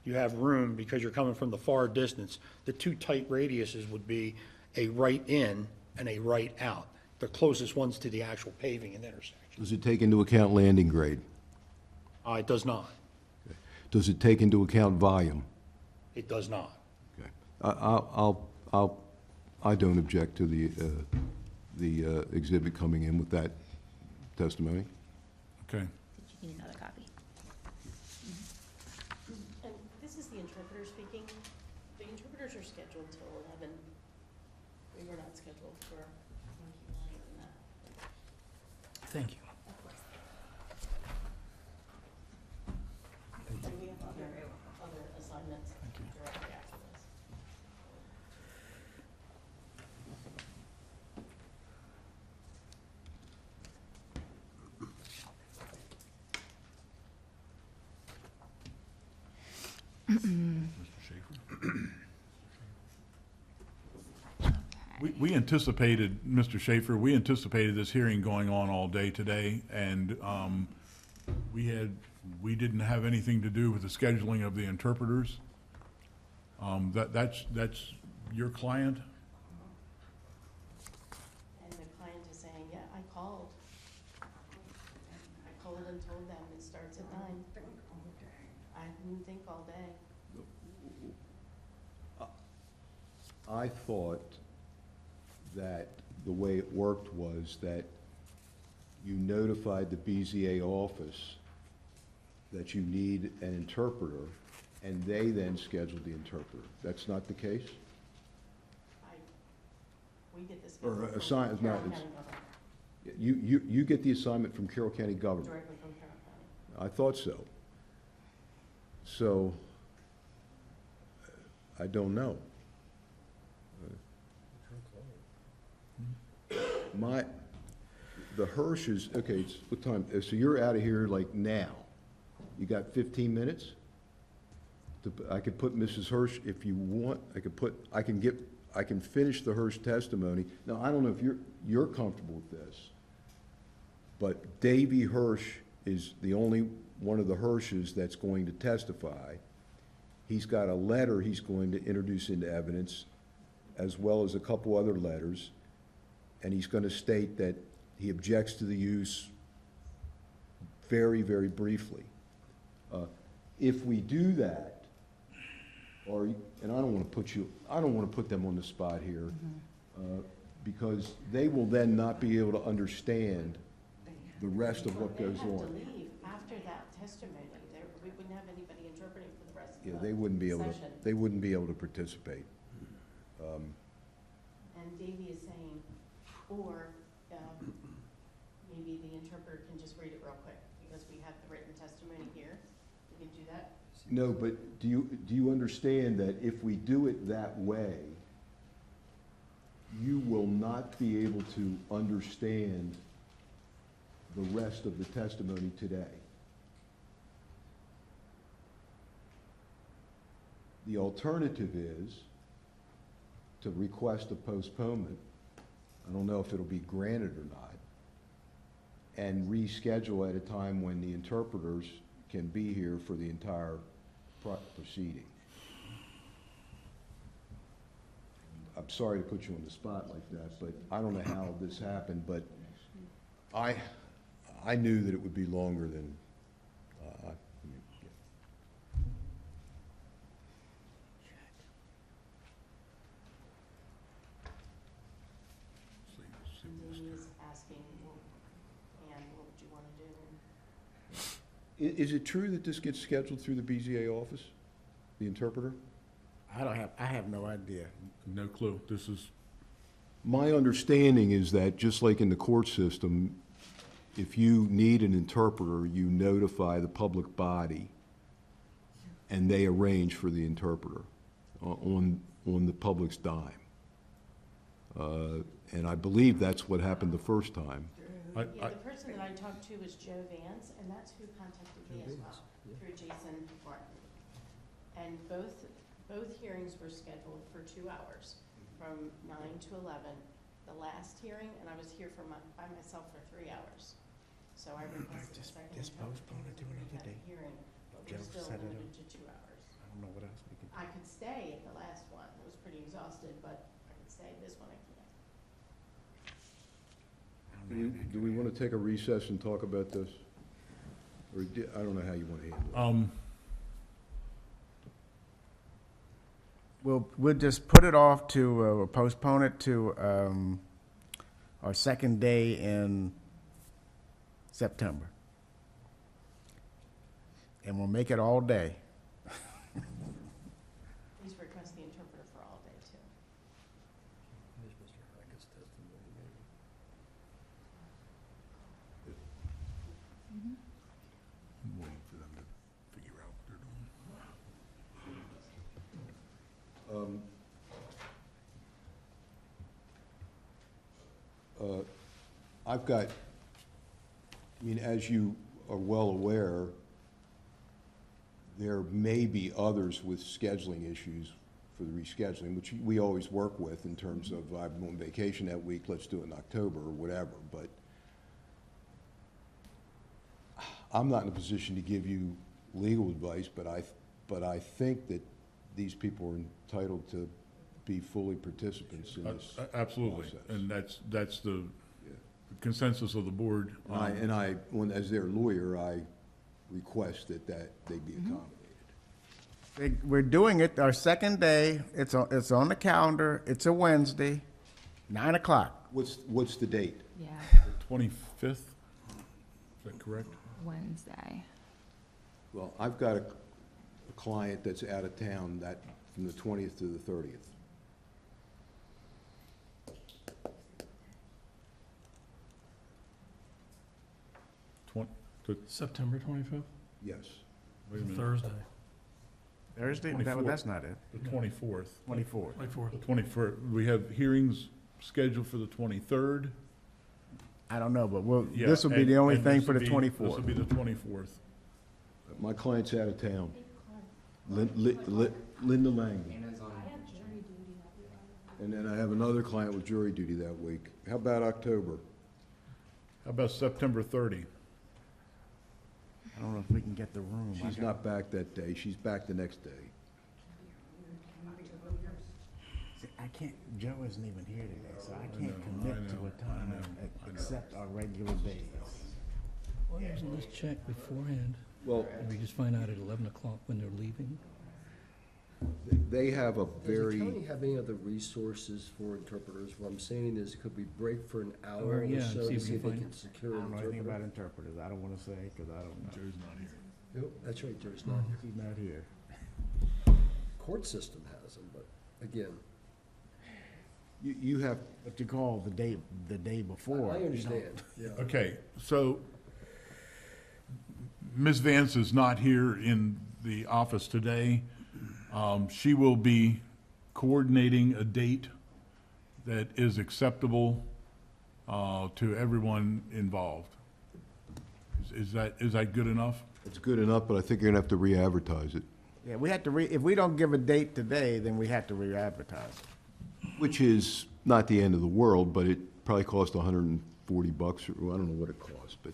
You have room because you're coming from the far distance. The 2 tight radiuses would be a right in and a right out, the closest ones to the actual paving and intersection. Does it take into account landing grade? It does not. Does it take into account volume? It does not. Okay. I don't object to the exhibit coming in with that testimony. okay. You need another copy. And this is the interpreter speaking. The interpreters are scheduled till 11. We were not scheduled for much later than that. Thank you. And we have other assignments directly after this. Mr. Schaefer? We anticipated, Mr. Schaefer, we anticipated this hearing going on all day today, and we didn't have anything to do with the scheduling of the interpreters. That's your client? And the client is saying, yeah, I called. I called and told them it starts at 9. I didn't think all day. I thought that the way it worked was that you notified the BZA office that you need an interpreter, and they then scheduled the interpreter. That's not the case? We get this. Or from assign, it's not, Carroll it's, County government, you get the assignment from Carroll County government. directly from Carroll County. I thought so. So, I don't know. The Hirsch's, okay, it's, what time, so you're out of here like now? You got 15 minutes? I could put Mrs. Hirsch, if you want, I can finish the Hirsch testimony. Now, I don't know if you're comfortable with this, but Davy Hirsch is the only one of the Hirsches that's going to testify. He's got a letter he's going to introduce into evidence, as well as a couple other letters, and he's going to state that he objects to the use very, very briefly. If we do that, and I don't want to put them on the spot here, because they will then not be able to understand the rest of what goes on. They have to leave after that testimony. We wouldn't have anybody interpreting for the rest of the Yeah, session. they wouldn't be able to participate. And Davey is saying, or maybe the interpreter can just read it real quick, because we have the written testimony here. We can do that. No, but do you understand that if we do it that way, you will not be able to understand the rest of the testimony today? The alternative is to request a postponement. I don't know if it'll be granted or not, and reschedule at a time when the interpreters can be here for the entire proceeding. I'm sorry to put you on the spot like that, but I don't know how this happened, but I knew that it would be longer than, Davey is asking, and what would you want to do? Is it true that this gets scheduled through the BZA office, the interpreter? I have no idea. No clue. This is, My understanding is that, just like in the court system, if you need an interpreter, you notify the public body, and they arrange for the interpreter on the public's dime. And I believe that's what happened the first time. Yeah, the person that I talked to was Joe Vance, and that's who contacted me as well, through Jason Martin. And both hearings were scheduled for 2 hours, from 9 to 11. The last hearing, and I was here by myself for 3 hours. So I requested a second interpreter for that hearing, but we're still limited to 2 hours. I don't know what else we can. I could stay at the last one. It was pretty exhausted, but I could stay. This one I can't. Do we want to take a recess and talk about this? Or I don't know how you want to handle it. We'll just put it off to, postpone it to our second day in September. And we'll make it all day. Please request the interpreter for all day, too. I'm waiting for them to figure out what they're doing. I've got, as you are well aware, there may be others with scheduling issues for the rescheduling, which we always work with in terms of, I'm on vacation that week, let's do it in October or whatever, but I'm not in a position to give you legal advice, but I think that these people are entitled to be fully participants in this Absolutely, process. and that's the consensus of the board. As their lawyer, I request that they be accommodated. We're doing it our second day. It's on the calendar. It's a Wednesday, 9 o'clock. What's the date? Yeah, The 25th, is that correct? Wednesday. Well, I've got a client that's out of town from the 20th to the 30th. September 25th, Yes. Wait a minute. Thursday. Thursday? 24th. That's not it. The 24th. 24th. 24th. The 21st, we have hearings scheduled for the 23rd. I don't know, but Yeah, this will be and- the only and thing this for will the be- 24th. This will be the 24th. My client's out of town. Linda Langen. And then I have another client with jury duty that week. How about October? How about September 30? I don't know if we can get the room. She's not back that day. She's back the next day. See, I can't, Joe isn't even here today, so I can't commit to a time except our regular days. Why doesn't this check beforehand? Well, And we just find out at 11 o'clock when they're leaving? they have a Does the very, county have any other resources for interpreters? What I'm saying is, could we break for an hour or yeah, so see to if see we if they can can secure I an don't know anything about interpreter? interpreters. I don't want to say because I don't know. Joe's not here. Nope, that's right, Joe's not here. He's not here. Court system has them, but again, you have, But you call the day before. I you know. understand, yeah. Okay, so Ms. Vance is not here in the office today. She will be coordinating a date that is acceptable to everyone involved. Is that good enough? it's good enough, but I think you're gonna have to re-advertise it, Yeah, we had to if we don't give a date today, then we have to re-advertise. which is not the end of the world, but it probably cost $140, or I don't know what it costs, but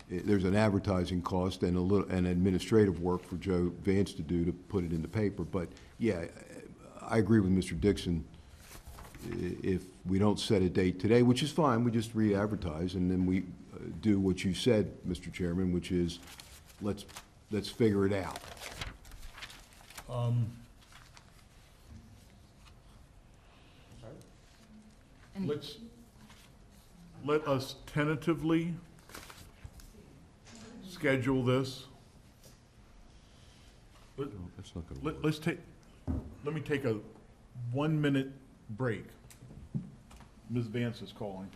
there's an advertising cost and and administrative work for Joe Vance to do to put it in the paper. But yeah, I agree with Mr. Dixon. If we don't set a date today, which is fine, we just re-advertise, and then we do what you said, Mr. Chairman, which is, let's figure it out. Let us tentatively schedule this. That's not gonna work. Let me take a 1-minute break. Ms. Vance is calling.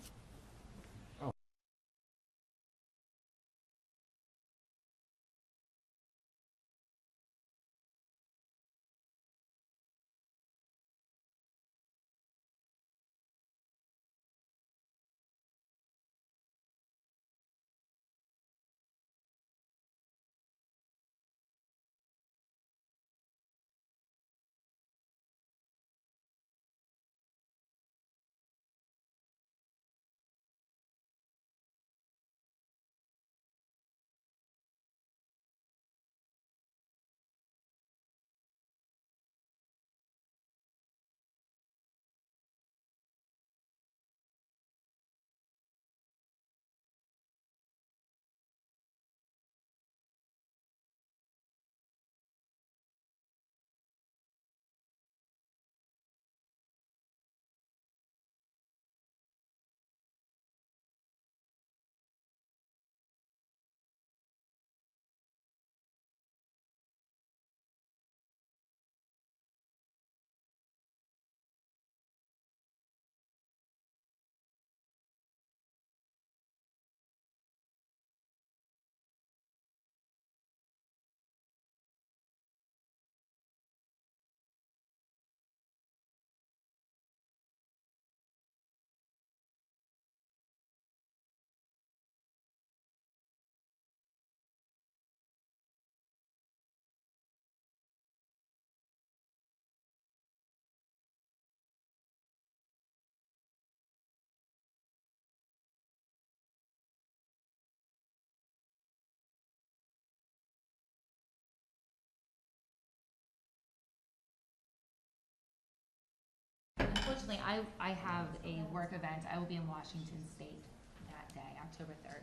Unfortunately, I have a work event. I will be in Washington State that day, October 3rd.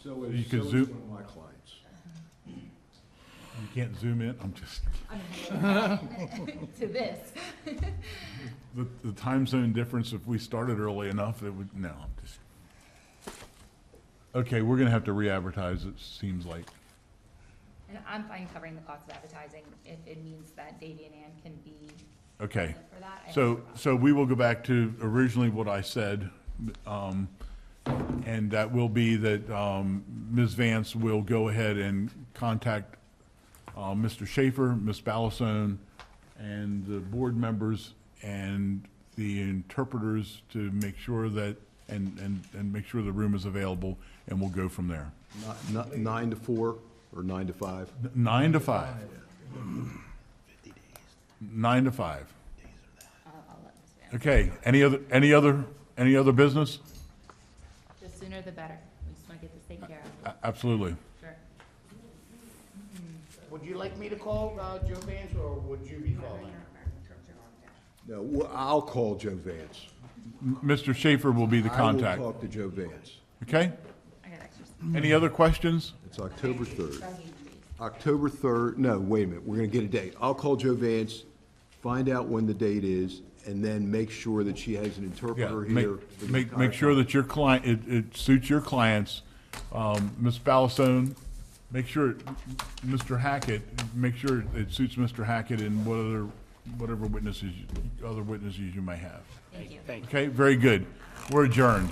So You is could so is zoom- one of my clients. You can't zoom in? I'm just, To this. the time zone difference, if we started early enough, it would, no, I'm just. Okay, we're gonna have to re-advertise, it seems like. And I'm fine covering the cost of advertising if it means that Davy and Ann can be Okay. present for that. I have no So, problem. so we will go back to originally what I said, and that will be that Ms. Vance will go ahead and contact Mr. Schaefer, Ms. Balisone, and the board members and the interpreters to make sure that, and make sure the room is available, and we'll go from there. 9 to 4 or 9 to 5? 9 to 5. 9 to 5. Okay, any other business? The sooner the better. We just want to get this taken care of. Absolutely. Sure. Would you like me to call Joe Vance, or would you be calling? No, I'll call Joe Vance. Mr. Schaefer will be the contact. I will talk to Joe Vance. Okay? I got extras. Any other questions? It's October 3rd. October 3rd, no, wait a minute, we're gonna get a date. I'll call Joe Vance, find out when the date is, and then make sure that she has an Yeah, interpreter make, here. for the make, entire make sure time. that your client, it suits your clients. Ms. Ballastone, make sure, Mr. Hackett, make sure it suits Mr. Hackett and whatever witnesses, other witnesses you may have. Thank you. Okay, very good. We're adjourned.